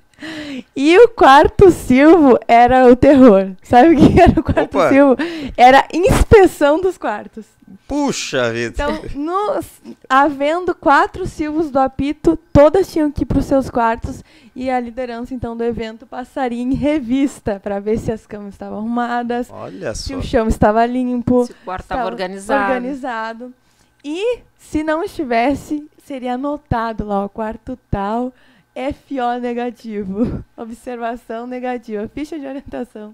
E o 4º silvo era o terror. Sabe o que era o 4º Opa. silvo? Era a inspeção dos quartos. Puxa vida. Então, havendo 4 silvos do apito, todas tinham que ir para os seus quartos e a liderança, então, do evento passaria em revista para ver se as camas estavam arrumadas, Olha se só. o chão estava limpo, Se o quarto estava organizado. E, se não estivesse, seria anotado lá, o quarto tal, FO negativo, observação negativa, ficha de orientação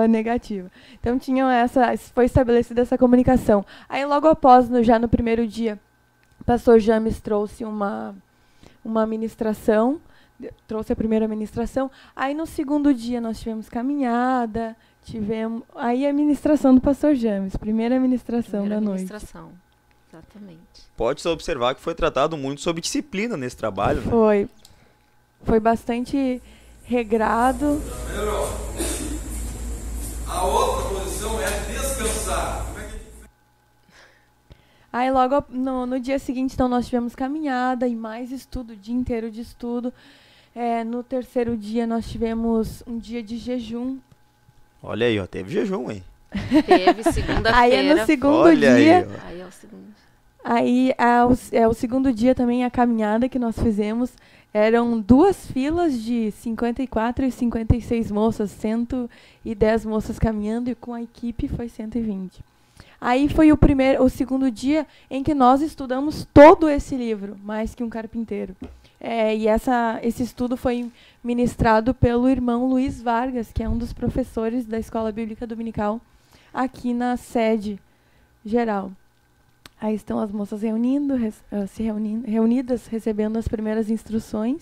negativa. Então, foi estabelecida essa comunicação. Aí, logo após, já no primeiro dia, o pastor James trouxe uma ministração, trouxe a primeira ministração. Aí, no segundo dia, nós tivemos caminhada, aí a ministração do pastor James, primeira ministração da noite. Exatamente. Pode-se observar que foi tratado muito sobre disciplina nesse trabalho, né? Foi bastante regrado. A outra posição é descansar. Aí logo no dia seguinte, então, nós tivemos caminhada e mais estudo, o dia inteiro de estudo. No terceiro dia nós tivemos um dia de jejum. Olha aí, ó, teve jejum, hein? Teve segunda-feira. Aí no segundo Olha dia... aí, ó. Aí é o segundo. Aí o segundo dia também, a caminhada que nós fizemos, eram 2 filas de 54 e 56 moças, 110 moças caminhando, e com a equipe foi 120. Aí foi o segundo dia em que nós estudamos todo esse livro, Mais que um Carpinteiro. E esse estudo foi ministrado pelo irmão Luiz Vargas, que é um dos professores da Escola Bíblica Dominical, aqui na sede geral. Aí estão as moças reunidas, recebendo as primeiras instruções.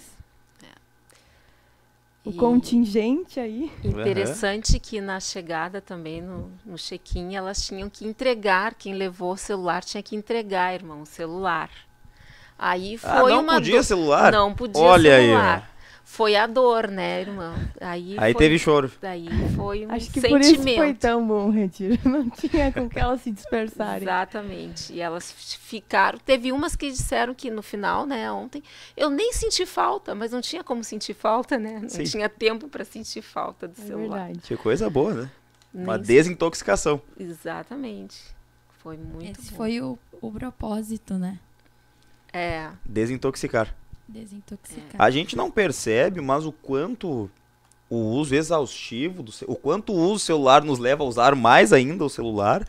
O contingente aí. Interessante que na chegada também, no check-in, elas tinham que entregar, quem levou o celular tinha que entregar, irmão, o celular. Aí foi não podia celular? Não podia Olha celular. Aí, foi a dor, né, irmão? Aí teve choro. Daí foi um Acho que sentimento. por isso foi tão bom o retiro. Não tinha com que elas se dispersarem. Exatamente. E elas ficaram... Teve umas que disseram que no final, né, ontem, eu nem senti falta, mas não tinha como sentir falta, né? Não Sim. tinha tempo para sentir falta do celular. Verdade. Que coisa boa, né? Uma Nem desintoxicação. Exatamente. Foi muito Esse bom. foi o propósito, né? Desintoxicar. Desintoxicar. A gente não percebe, mas o quanto o uso exaustivo, o quanto o uso do celular nos leva a usar mais ainda o celular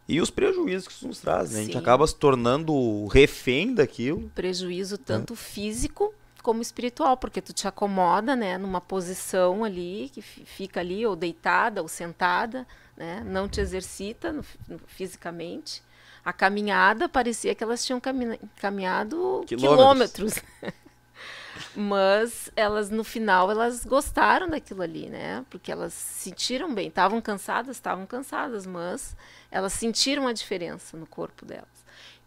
e os prejuízos que isso nos traz, né? A gente Sim. acaba se tornando refém daquilo. Prejuízo tanto físico como espiritual, porque tu te acomoda, né, numa posição ali, que fica ali, ou deitada, ou sentada, né? Não te exercita fisicamente. A caminhada parecia que elas tinham caminhado quilômetros. Mas elas, no final, elas gostaram daquilo ali, né? Porque elas se sentiram bem. Estavam cansadas, mas elas sentiram a diferença no corpo delas.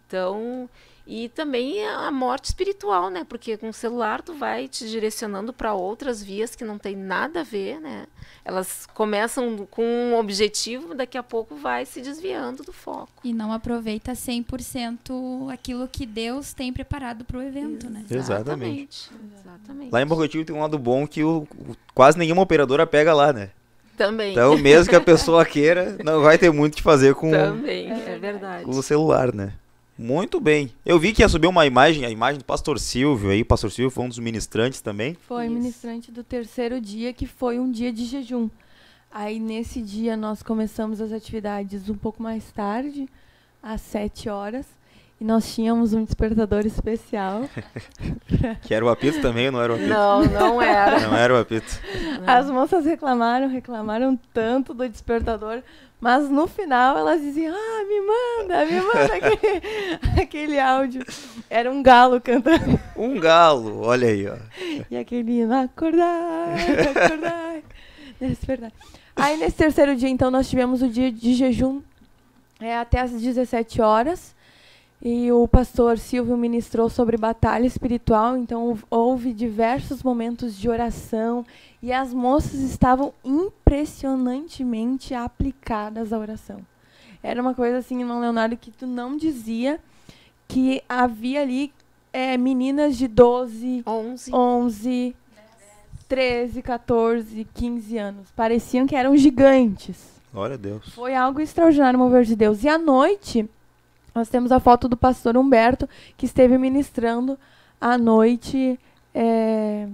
Então, e também a morte espiritual, né? Porque com o celular tu vai te direcionando para outras vias que não tem nada a ver, né? Elas começam com um objetivo, daqui a pouco vai se desviando do foco. E não aproveita 100% aquilo que Deus tem preparado para o evento, né? Exatamente. Exatamente. Lá em Bogotinho tem um lado bom que quase nenhuma operadora pega lá, né? Também. Então, mesmo que a pessoa queira, não vai ter muito o que fazer com Também, é verdade. o celular, né? Muito bem. Eu vi que ia subir uma imagem, a imagem do Pastor Silvio aí. O Pastor Silvio foi um dos ministrantes também. Foi Isso. ministrante do terceiro dia, que foi um dia de jejum. Aí, nesse dia, nós começamos as atividades um pouco mais tarde, às 7 horas. E nós tínhamos um despertador especial. Que era o apito também ou não era o apito? Não era. Não era o apito. As moças reclamaram tanto do despertador, mas no final elas diziam, me manda aquele áudio. Era um galo cantando. Um galo, olha aí, ó. E aquele hino, acordai, despertar. Aí nesse terceiro dia, então, nós tivemos o dia de jejum até às 17 horas. E o pastor Silvio ministrou sobre batalha espiritual, então houve diversos momentos de oração e as moças estavam impressionantemente aplicadas à oração. Era uma coisa assim, irmão Leonardo, que tu não dizia que havia ali meninas de 12, 11, 13, 14, 15 anos. Pareciam que eram gigantes. Glória a Deus. Foi algo extraordinário, mover de Deus. E à noite, nós temos a foto do pastor Humberto, que esteve ministrando à noite,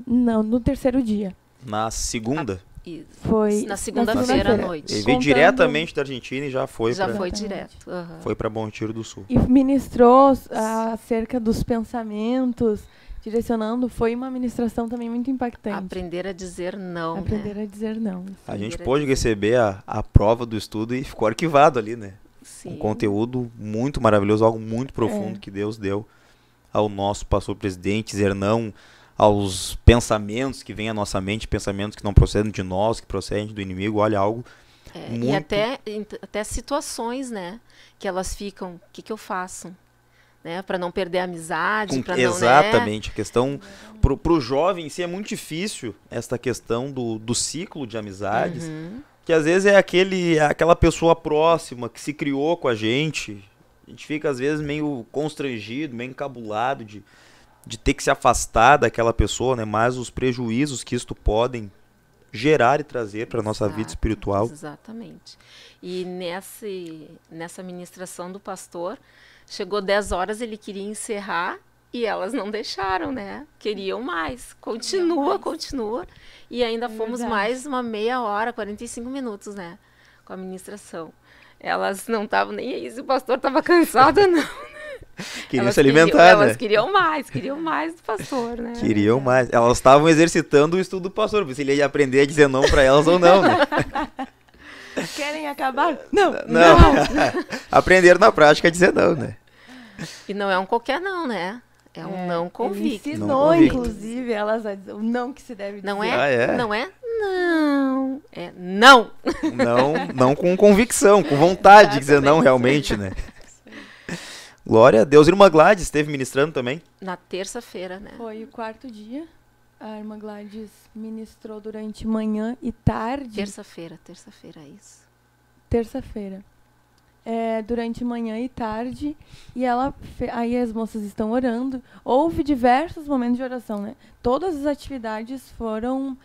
no terceiro dia. Na segunda? Isso. Foi Na segunda-feira à noite. Ele veio diretamente da Argentina e já foi Já para foi direto. Uhum. foi para Bom Tiro do Sul. E ministrou acerca dos pensamentos, direcionando. Foi uma ministração também muito impactante. Aprender a dizer não. Aprender né? a dizer não. A gente pôde receber a prova do estudo e ficou arquivado ali, né? Sim. Um conteúdo muito maravilhoso, algo muito profundo que Deus deu ao nosso pastor presidente, dizer não aos pensamentos que vêm à nossa mente, pensamentos que não procedem de nós, que procedem do inimigo. Olha, algo muito... E até situações, né? Que elas ficam, o que eu faço? Né, para não perder a amizade, para não, exatamente, a questão pro jovem em si é muito difícil esta questão do ciclo de amizades, que às vezes é aquela pessoa próxima que se criou com a gente fica às vezes meio constrangido, meio encabulado de ter que se afastar daquela pessoa, né? Mas os prejuízos que isto podem gerar e trazer para a nossa vida espiritual. Exatamente. E nessa ministração do pastor, chegou 10 horas, ele queria encerrar e elas não deixaram, né? Queriam mais. Continua. E ainda fomos mais uma meia hora, 45 minutos, né? Com a ministração. Elas não estavam nem aí se o pastor estava cansado, não. Queriam se alimentar, né? Elas queriam mais do pastor, né? Queriam mais. Elas estavam exercitando o estudo do pastor, se ele ia aprender a dizer não para elas ou não, né? Querem acabar? Não. Aprenderam na prática a dizer não, né? E não é um qualquer não, né? É um não convicto. Ele ensinou, não convicto. Inclusive, elas a dizer o não que se deve dizer. Não é? É não. É não. Não com convicção, com vontade de dizer não realmente, né? Glória a Deus. Irmã Gladys esteve ministrando também? Na terça-feira, né? Foi o quarto dia. A irmã Gladys ministrou durante manhã e tarde. Terça-feira, isso. Terça-feira. Durante manhã e tarde. E aí as moças estão orando. Houve diversos momentos de oração, né? Todas as atividades foram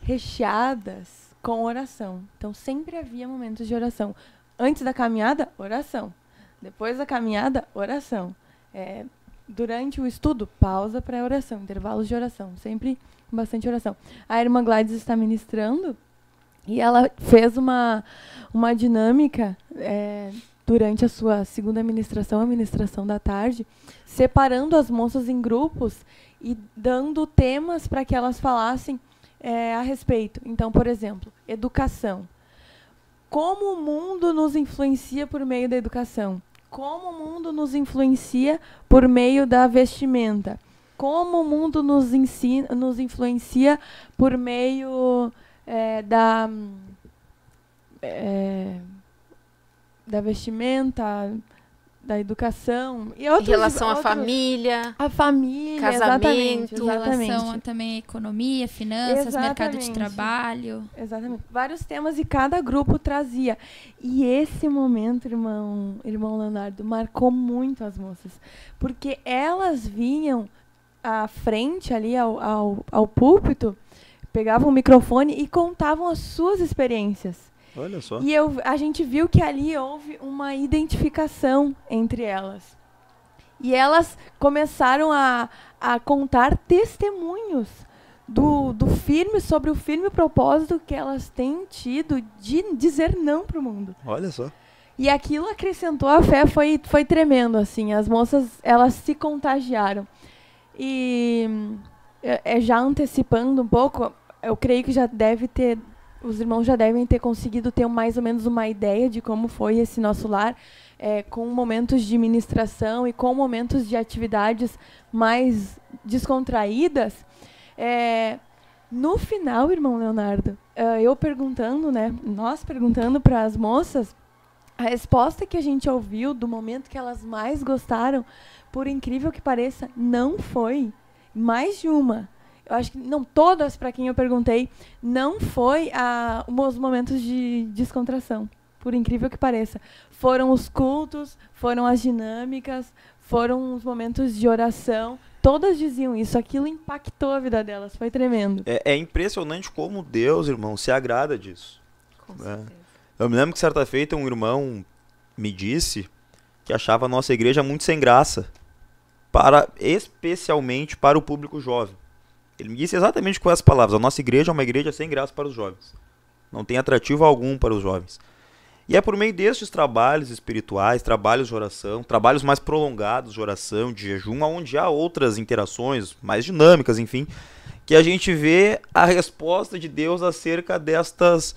recheadas com oração. Então sempre havia momentos de oração. Antes da caminhada, oração. Depois da caminhada, oração. Durante o estudo, pausa para oração, intervalos de oração, sempre bastante oração. A irmã Gladys está ministrando e ela fez uma dinâmica durante a sua segunda ministração, a ministração da tarde, separando as moças em grupos e dando temas para que elas falassem a respeito. Então, por exemplo, educação. Como o mundo nos influencia por meio da educação? Como o mundo nos influencia por meio da vestimenta? como o mundo nos ensina, nos influencia por meio da vestimenta, da educação e outros, Em relação à outros- família, a família, casamento, Em relação exatamente. a também economia, finanças, mercado de Exatamente. trabalho. Exatamente. Vários temas e cada grupo trazia. E esse momento, irmão Leonardo, marcou muito as moças. Porque elas vinham à frente ali ao púlpito, pegavam o microfone e contavam as suas experiências. Olha só. E a gente viu que ali houve uma identificação entre elas. E elas começaram a contar testemunhos sobre o firme propósito que elas têm tido de dizer não para o mundo. Olha só. E aquilo acrescentou a fé, foi tremendo, assim. As moças, elas se contagiaram. E já antecipando um pouco, eu creio que os irmãos já devem ter conseguido ter mais ou menos uma ideia de como foi esse nosso lar, com momentos de ministração e com momentos de atividades mais descontraídas. No final, irmão Leonardo, nós perguntando para as moças, a resposta que a gente ouviu do momento que elas mais gostaram, por incrível que pareça, não foi mais de uma. Eu acho que não todas, para quem eu perguntei, não foi os momentos de descontração, por incrível que pareça. Foram os cultos, foram as dinâmicas, foram os momentos de oração. Todas diziam isso, aquilo impactou a vida delas, foi tremendo. É impressionante como Deus, irmão, se agrada disso. com certeza. Eu me lembro que certa feita um irmão me disse que achava a nossa igreja muito sem graça, especialmente para o público jovem. Ele me disse exatamente com essas palavras: a nossa igreja é uma igreja sem graça para os jovens. Não tem atrativo algum para os jovens. E é por meio destes trabalhos espirituais, trabalhos de oração, trabalhos mais prolongados de oração, de jejum, onde há outras interações mais dinâmicas, enfim, que a gente vê a resposta de Deus acerca destas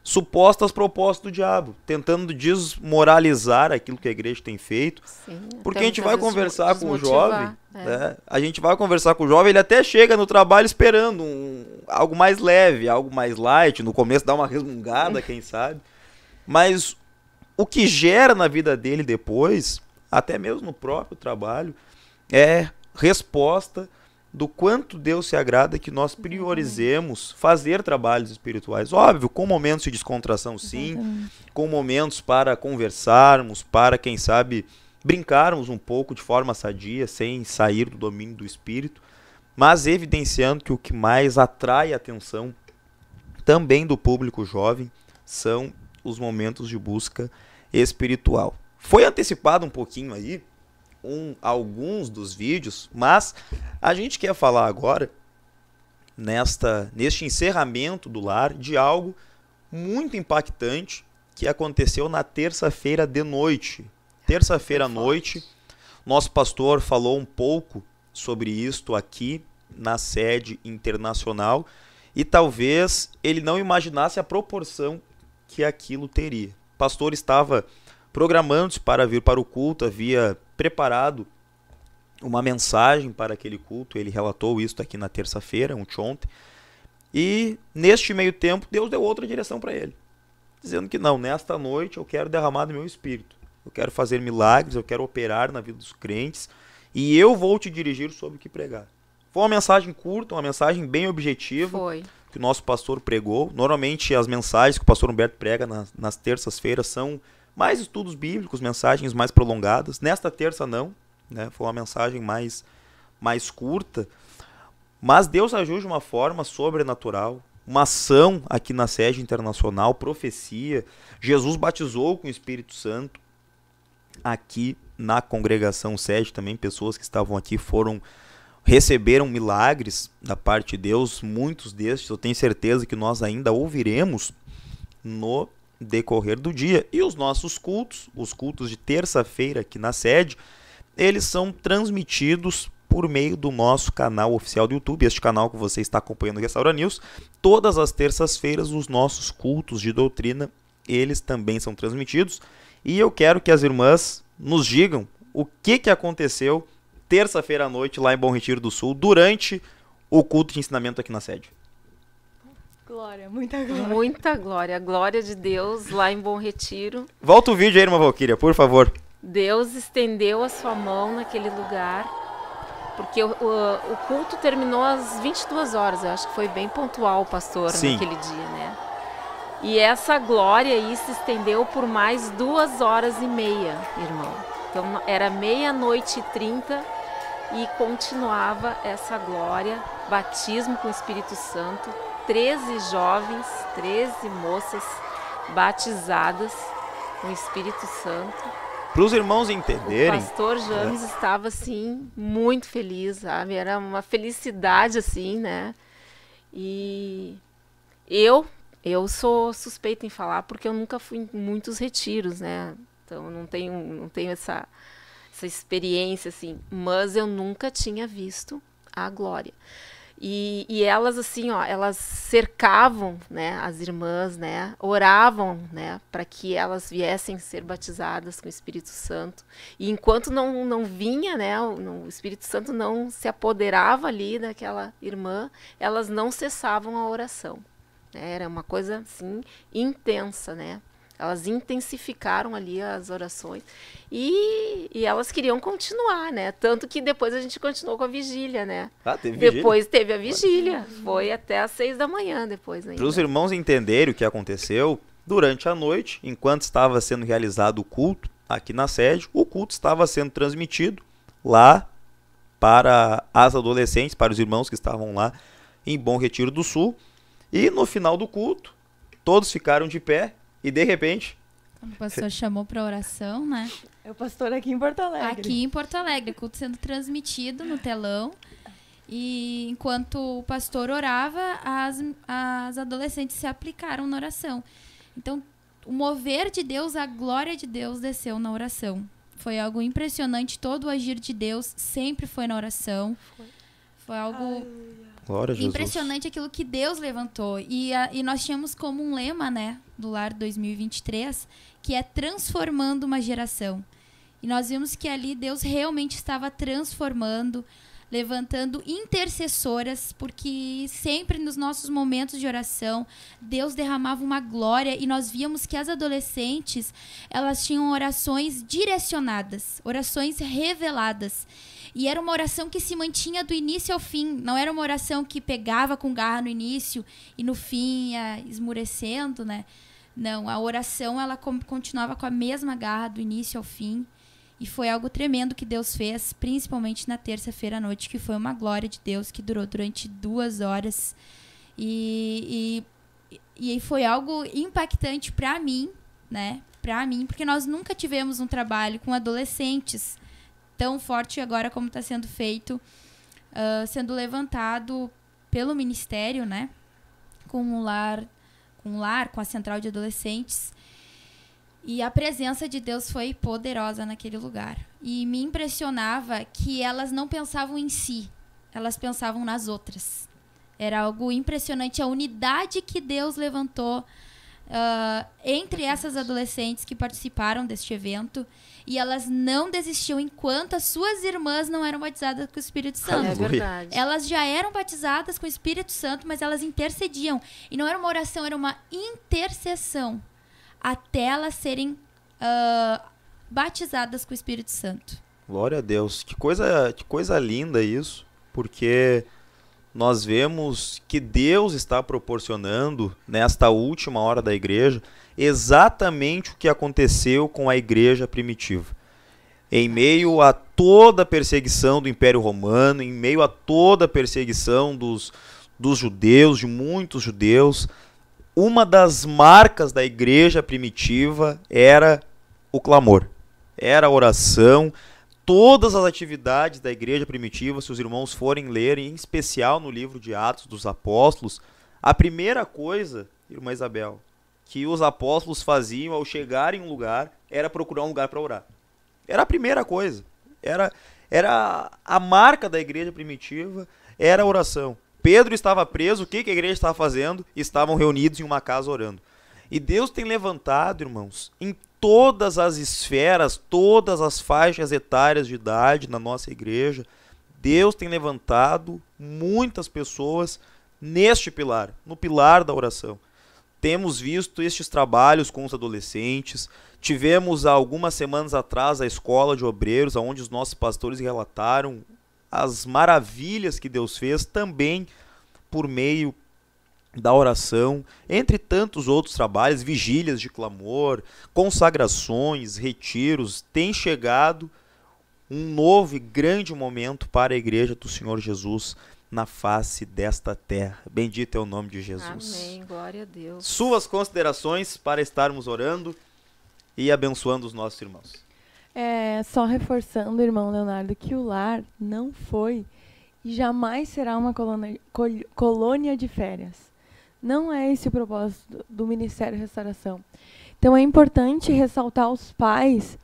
supostas propostas do diabo, tentando desmoralizar aquilo que a igreja tem feito. Sim, Porque até a gente vai muitas vezes conversar com o desmotivar, jovem, né? A gente vai conversar com o jovem, ele até chega no trabalho esperando algo mais leve, algo mais light, no começo dá uma resmungada, quem sabe. Mas o que gera na vida dele depois, até mesmo no próprio trabalho, é resposta do quanto Deus se agrada que nós priorizemos fazer trabalhos espirituais. Óbvio, com momentos de descontração, sim, Exatamente. com momentos para conversarmos, para, quem sabe, brincarmos um pouco de forma sadia, sem sair do domínio do espírito, mas evidenciando que o que mais atrai a atenção também do público jovem são os momentos de busca espiritual. Foi antecipado um pouquinho aí alguns dos vídeos, mas a gente quer falar agora, neste encerramento do lar, de algo muito impactante que aconteceu na terça-feira de noite. Terça-feira à noite, nosso pastor falou um pouco sobre isto aqui na sede internacional e talvez ele não imaginasse a proporção que aquilo teria. O pastor estava programando-se para vir para o culto, havia preparado uma mensagem para aquele culto, ele relatou isso aqui na terça-feira, ontem, e neste meio tempo Deus deu outra direção para ele, dizendo que não, nesta noite eu quero derramar do meu espírito, eu quero fazer milagres, eu quero operar na vida dos crentes, e eu vou te dirigir sobre o que pregar. Foi uma mensagem curta, uma mensagem bem objetiva, Foi. que o nosso pastor pregou. Normalmente as mensagens que o pastor Humberto prega nas terças-feiras são mais estudos bíblicos, mensagens mais prolongadas. Nesta terça não, né? Foi uma mensagem mais curta. Mas Deus agiu de uma forma sobrenatural. Uma ação aqui na sede internacional, profecia. Jesus batizou com o Espírito Santo. Aqui na congregação sede também, pessoas que estavam aqui receberam milagres da parte de Deus. Muitos destes eu tenho certeza que nós ainda ouviremos no decorrer do dia. E os nossos cultos, os cultos de terça-feira aqui na sede, eles são transmitidos por meio do nosso canal oficial do YouTube, este canal que você está acompanhando o Restaura News. Todas as terças-feiras os nossos cultos de doutrina, eles também são transmitidos. E eu quero que as irmãs nos digam o que aconteceu terça-feira à noite lá em Bom Retiro do Sul, durante o culto de ensinamento aqui na sede. Glória, muita glória. Muita glória. A glória de Deus lá em Bom Retiro. Volta o vídeo aí, irmã Valquíria, por favor. Deus estendeu a sua mão naquele lugar, porque o culto terminou às 22 horas. Eu acho que foi bem pontual o pastor Sim. naquele dia, né? E essa glória aí se estendeu por mais 2h30, irmão. Então era 00:30 e continuava essa glória, batismo com o Espírito Santo, 13 jovens, 13 moças batizadas com o Espírito Santo. Para os irmãos O entenderem, pastor James estava, assim, muito feliz, sabe? Era uma felicidade, assim, né? E eu sou suspeita em falar porque eu nunca fui em muitos retiros, né? Então, eu não tenho essa experiência, assim. Mas eu nunca tinha visto a glória. E elas, assim, ó, elas cercavam, né, as irmãs, né, oravam, né, para que elas viessem ser batizadas com o Espírito Santo. E enquanto não vinha, né, o Espírito Santo não se apoderava ali daquela irmã, elas não cessavam a oração. Era uma coisa, assim, intensa, né. Elas intensificaram ali as orações e elas queriam continuar, né? Tanto que depois a gente continuou com a vigília, né? teve vigília. Depois teve a vigília. Foi até às 6h depois ainda. Para os irmãos entenderem o que aconteceu, durante a noite, enquanto estava sendo realizado o culto aqui na sede, o culto estava sendo transmitido lá para as adolescentes, para os irmãos que estavam lá em Bom Retiro do Sul. E no final do culto, todos ficaram de pé e de repente... Quando o pastor chamou para oração, né? É o pastor aqui em Porto Alegre. Aqui em Porto Alegre, o culto sendo transmitido no telão. E enquanto o pastor orava, as adolescentes se aplicaram na oração. Então, o mover de Deus, a glória de Deus desceu na oração. Foi algo impressionante. Todo o agir de Deus sempre foi na oração. Foi algo Glória a Jesus. impressionante aquilo que Deus levantou. E nós tínhamos como um lema, né, do Lar 2023, que é transformando uma geração. E nós vimos que ali Deus realmente estava transformando, levantando intercessoras, porque sempre nos nossos momentos de oração, Deus derramava uma glória e nós víamos que as adolescentes, elas tinham orações direcionadas, orações reveladas. E era uma oração que se mantinha do início ao fim. Não era uma oração que pegava com garra no início e no fim ia esmurecendo, né? Não, a oração ela continuava com a mesma garra do início ao fim. E foi algo tremendo que Deus fez, principalmente na terça-feira à noite, que foi uma glória de Deus que durou durante 2 horas. E foi algo impactante para mim, né? Para mim, porque nós nunca tivemos um trabalho com adolescentes tão forte agora como está sendo feito, sendo levantado pelo Ministério, né? Com a Central de Adolescentes. E a presença de Deus foi poderosa naquele lugar. E me impressionava que elas não pensavam em si, elas pensavam nas outras. Era algo impressionante, a unidade que Deus levantou entre essas adolescentes que participaram deste evento. E elas não desistiam enquanto as suas irmãs não eram batizadas com o Espírito Santo. É verdade. Elas já eram batizadas com o Espírito Santo, mas elas intercediam. E não era uma oração, era uma intercessão. Até elas serem batizadas com o Espírito Santo. Glória a Deus. Que coisa linda isso. Porque nós vemos que Deus está proporcionando, nesta última hora da igreja, exatamente o que aconteceu com a igreja primitiva. Em meio a toda a perseguição do Império Romano, em meio a toda a perseguição dos judeus, de muitos judeus, uma das marcas da igreja primitiva era o clamor, era a oração. Todas as atividades da igreja primitiva, se os irmãos forem ler, em especial no livro de Atos dos Apóstolos, a primeira coisa, irmã Isabel, que os apóstolos faziam ao chegar em um lugar era procurar um lugar para orar. Era a primeira coisa. Era a marca da igreja primitiva, era a oração. Pedro estava preso, o que a igreja estava fazendo? Estavam reunidos em uma casa orando. E Deus tem levantado, irmãos, em todas as esferas, todas as faixas etárias de idade na nossa igreja. Deus tem levantado muitas pessoas neste pilar, no pilar da oração. Temos visto estes trabalhos com os adolescentes. Tivemos há algumas semanas atrás a escola de obreiros, onde os nossos pastores relataram as maravilhas que Deus fez também por meio da oração, entre tantos outros trabalhos, vigílias de clamor, consagrações, retiros. Tem chegado um novo e grande momento para a igreja do Senhor Jesus na face desta terra. Bendito é o nome de Jesus. Amém, glória a Deus. Suas considerações para estarmos orando e abençoando os nossos irmãos. Só reforçando, irmão Leonardo, que o lar não foi e jamais será uma colônia de férias. Não é esse o propósito do Ministério Restauração. Então é importante ressaltar aos pais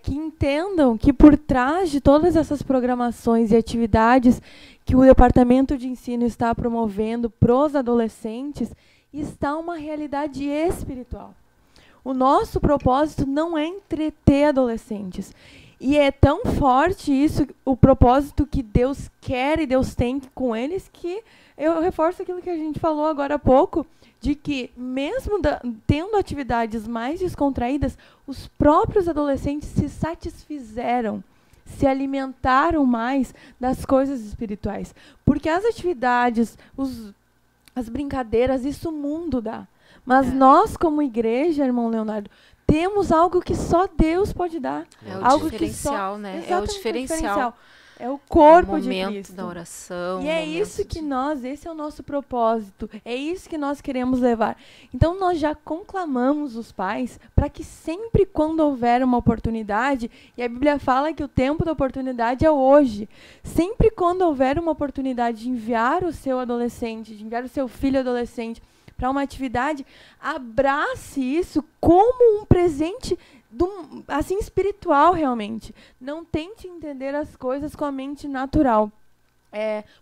que entendam que por trás de todas essas programações e atividades que o Departamento de Ensino está promovendo para os adolescentes, está uma realidade espiritual. O nosso propósito não é entreter adolescentes. E é tão forte isso, o propósito que Deus quer e Deus tem com eles, que eu reforço aquilo que a gente falou agora há pouco, de que mesmo tendo atividades mais descontraídas, os próprios adolescentes se satisfizeram, se alimentaram mais das coisas espirituais. Porque as atividades, as brincadeiras, isso o mundo dá. Mas nós, como igreja, irmão Leonardo, temos algo que só Deus pode dar. É o algo diferencial, que só, né? É o diferencial. É o corpo de momento Cristo. da oração. E é isso que esse é o nosso propósito. É isso que nós queremos levar. Então nós já conclamamos os pais para que sempre quando houver uma oportunidade, e a Bíblia fala que o tempo da oportunidade é hoje, sempre quando houver uma oportunidade de enviar o seu adolescente, de enviar o seu filho adolescente para uma atividade, abrace isso como um presente assim espiritual realmente. Não tente entender as coisas com a mente natural.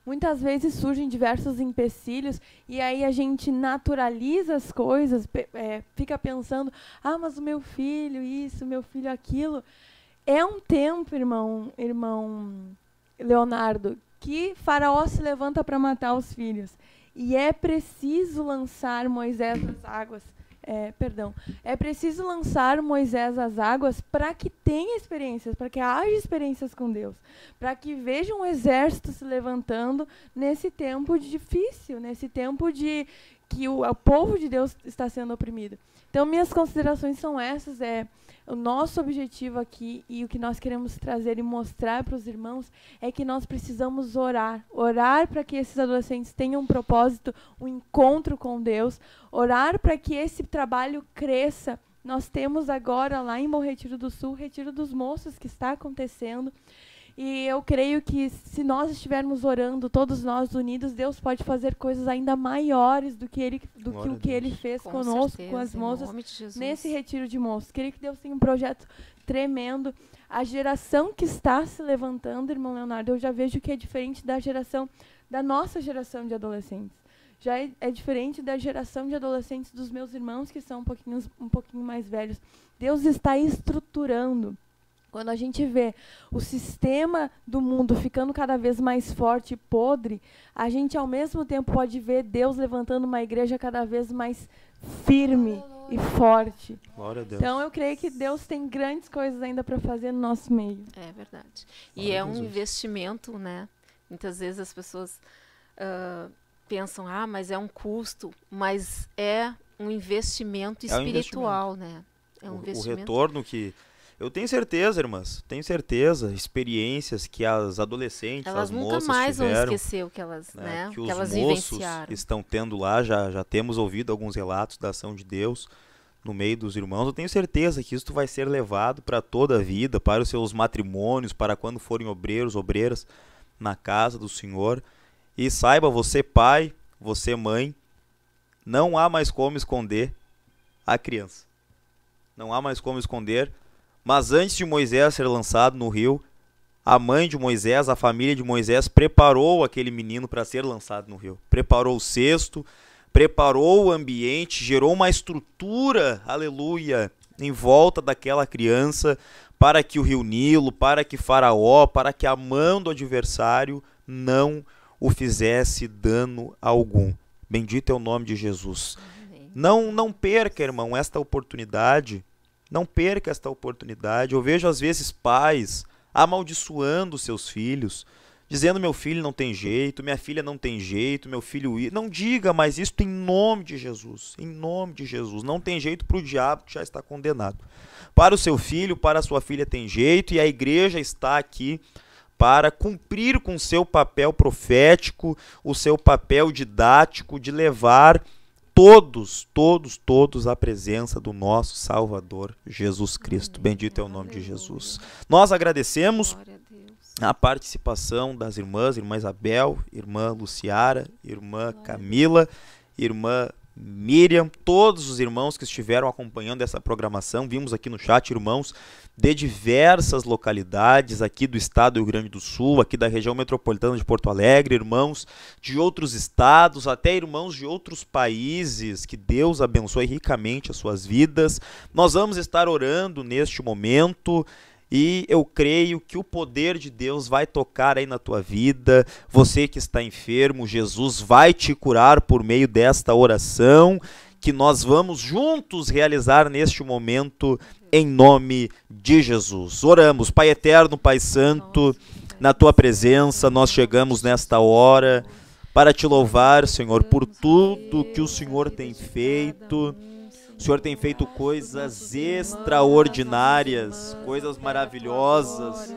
Muitas vezes surgem diversos empecilhos e aí a gente naturaliza as coisas, fica pensando, mas o meu filho isso, meu filho aquilo. É um tempo, irmão Leonardo, que Faraó se levanta para matar os filhos. E é preciso lançar Moisés às águas. É preciso lançar Moisés às águas para que tenha experiências, para que haja experiências com Deus, para que veja um exército se levantando nesse tempo difícil, nesse tempo de que o povo de Deus está sendo oprimido. Então, minhas considerações são essas. O nosso objetivo aqui e o que nós queremos trazer e mostrar para os irmãos é que nós precisamos orar para que esses adolescentes tenham um propósito, um encontro com Deus, orar para que esse trabalho cresça. Nós temos agora lá em Bom Retiro do Sul, o Retiro dos Moços que está acontecendo. E eu creio que se nós estivermos orando, todos nós unidos, Deus pode fazer coisas ainda maiores do que o que Ele fez conosco, com as moças, nesse retiro de moços. Creio que Deus tem um projeto tremendo. A geração que está se levantando, irmão Leonardo, eu já vejo que é diferente da nossa geração de adolescentes. Já é diferente da geração de adolescentes dos meus irmãos, que são um pouquinho mais velhos. Deus está estruturando. Quando a gente vê o sistema do mundo ficando cada vez mais forte e podre, a gente ao mesmo tempo pode ver Deus levantando uma igreja cada vez mais firme e forte. Glória a Deus. Então eu creio que Deus tem grandes coisas ainda para fazer no nosso meio. É verdade. E é um investimento, né? Muitas vezes as pessoas pensam, mas é um custo, mas é um investimento espiritual, né? É um investimento. O retorno que... Eu tenho certeza, irmãs, experiências que as adolescentes, elas as moças nunca mais tiveram, vão esquecer o que elas, que os elas moços vivenciaram. estão tendo lá, já temos ouvido alguns relatos da ação de Deus no meio dos irmãos. Eu tenho certeza que isso vai ser levado para toda a vida, para os seus matrimônios, para quando forem obreiros, obreiras na casa do Senhor. E saiba, você pai, você mãe, não há mais como esconder a criança. Não há mais como esconder. Mas antes de Moisés ser lançado no rio, a mãe de Moisés, a família de Moisés, preparou aquele menino para ser lançado no rio. Preparou o cesto, preparou o ambiente, gerou uma estrutura, aleluia, em volta daquela criança, para que o rio Nilo, para que Faraó, para que a mão do adversário não o fizesse dano algum. Bendito é o nome de Jesus. Não perca, irmão, esta oportunidade. Não perca esta oportunidade. Eu vejo às vezes pais amaldiçoando seus filhos, dizendo: meu filho não tem jeito, minha filha não tem jeito, meu filho... Não diga mais isso em nome de Jesus. Em nome de Jesus. Não tem jeito para o diabo, que já está condenado. Para o seu filho, para a sua filha tem jeito, e a igreja está aqui para cumprir com o seu papel profético, o seu papel didático de levar todos à presença do nosso Salvador Jesus Cristo. Bendito é o nome de Jesus. Nós agradecemos a participação das irmãs, irmã Isabel, irmã Luciara, irmã Camila, irmã Miriam, todos os irmãos que estiveram acompanhando essa programação. Vimos aqui no chat irmãos de diversas localidades aqui do estado do Rio Grande do Sul, aqui da região metropolitana de Porto Alegre, irmãos de outros estados, até irmãos de outros países. Que Deus abençoe ricamente as suas vidas. Nós vamos estar orando neste momento e eu creio que o poder de Deus vai tocar aí na tua vida. Você que está enfermo, Jesus vai te curar por meio desta oração que nós vamos juntos realizar neste momento, em nome de Jesus. Oramos. Pai eterno, Pai santo, na tua presença nós chegamos nesta hora para te louvar, Senhor, por tudo que o Senhor tem feito. O Senhor tem feito coisas extraordinárias, coisas maravilhosas.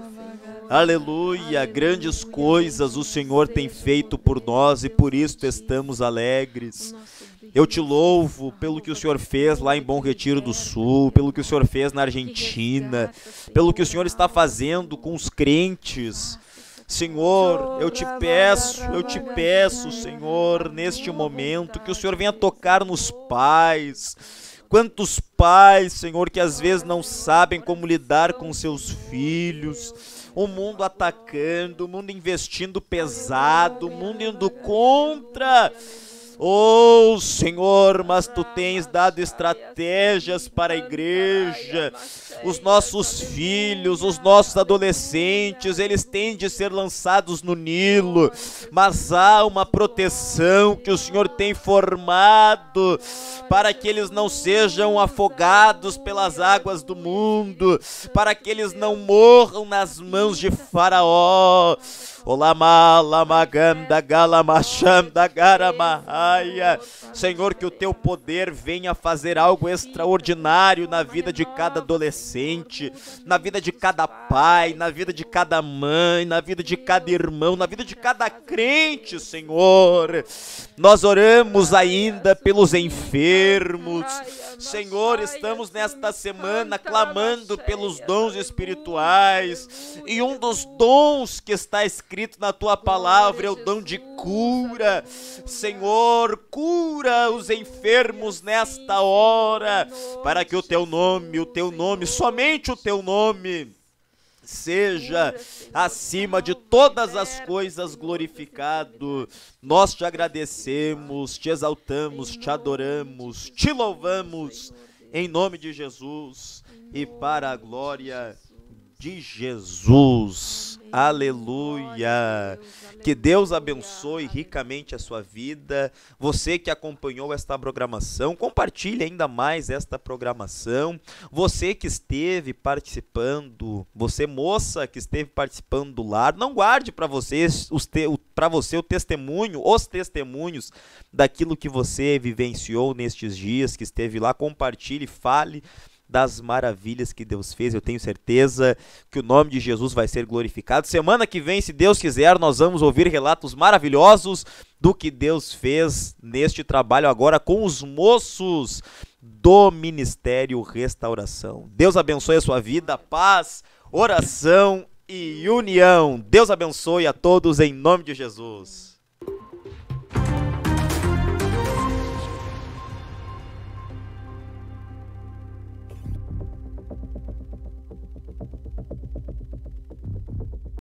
Aleluia, grandes coisas o Senhor tem feito por nós e por isso estamos alegres. Eu te louvo pelo que o Senhor fez lá em Bom Retiro do Sul, pelo que o Senhor fez na Argentina, pelo que o Senhor está fazendo com os crentes. Senhor, eu te peço, Senhor, neste momento, que o Senhor venha tocar nos pais. Quantos pais, Senhor, que às vezes não sabem como lidar com seus filhos. O mundo atacando, o mundo investindo pesado, o mundo indo contra. Oh, Senhor, mas Tu tens dado estratégias para a igreja. Os nossos filhos, os nossos adolescentes, eles têm de ser lançados no Nilo, mas há uma proteção que o Senhor tem formado para que eles não sejam afogados pelas águas do mundo, para que eles não morram nas mãos de Faraó. Senhor, que o Teu poder venha fazer algo extraordinário na vida de cada adolescente, na vida de cada pai, na vida de cada mãe, na vida de cada irmão, na vida de cada crente, Senhor. Nós oramos ainda pelos enfermos. Senhor, estamos nesta semana clamando pelos dons espirituais, e um dos dons que está escrito na Tua palavra é o dom de cura. Senhor, cura os enfermos nesta hora, para que o Teu nome, somente o Teu nome, seja acima de todas as coisas glorificado. Nós te agradecemos, te exaltamos, te adoramos, te louvamos, em nome de Jesus e para a glória de Jesus. Aleluia. Que Deus abençoe ricamente a sua vida. Você que acompanhou esta programação, compartilhe ainda mais esta programação. Você que esteve participando, você moça que esteve participando do lar, não guarde para você o testemunho, os testemunhos daquilo que você vivenciou nestes dias que esteve lá. Compartilhe, fale das maravilhas que Deus fez. Eu tenho certeza que o nome de Jesus vai ser glorificado. Semana que vem, se Deus quiser, nós vamos ouvir relatos maravilhosos do que Deus fez neste trabalho agora com os moços do Ministério Restauração. Deus abençoe a sua vida, paz, oração e união. Deus abençoe a todos em nome de Jesus.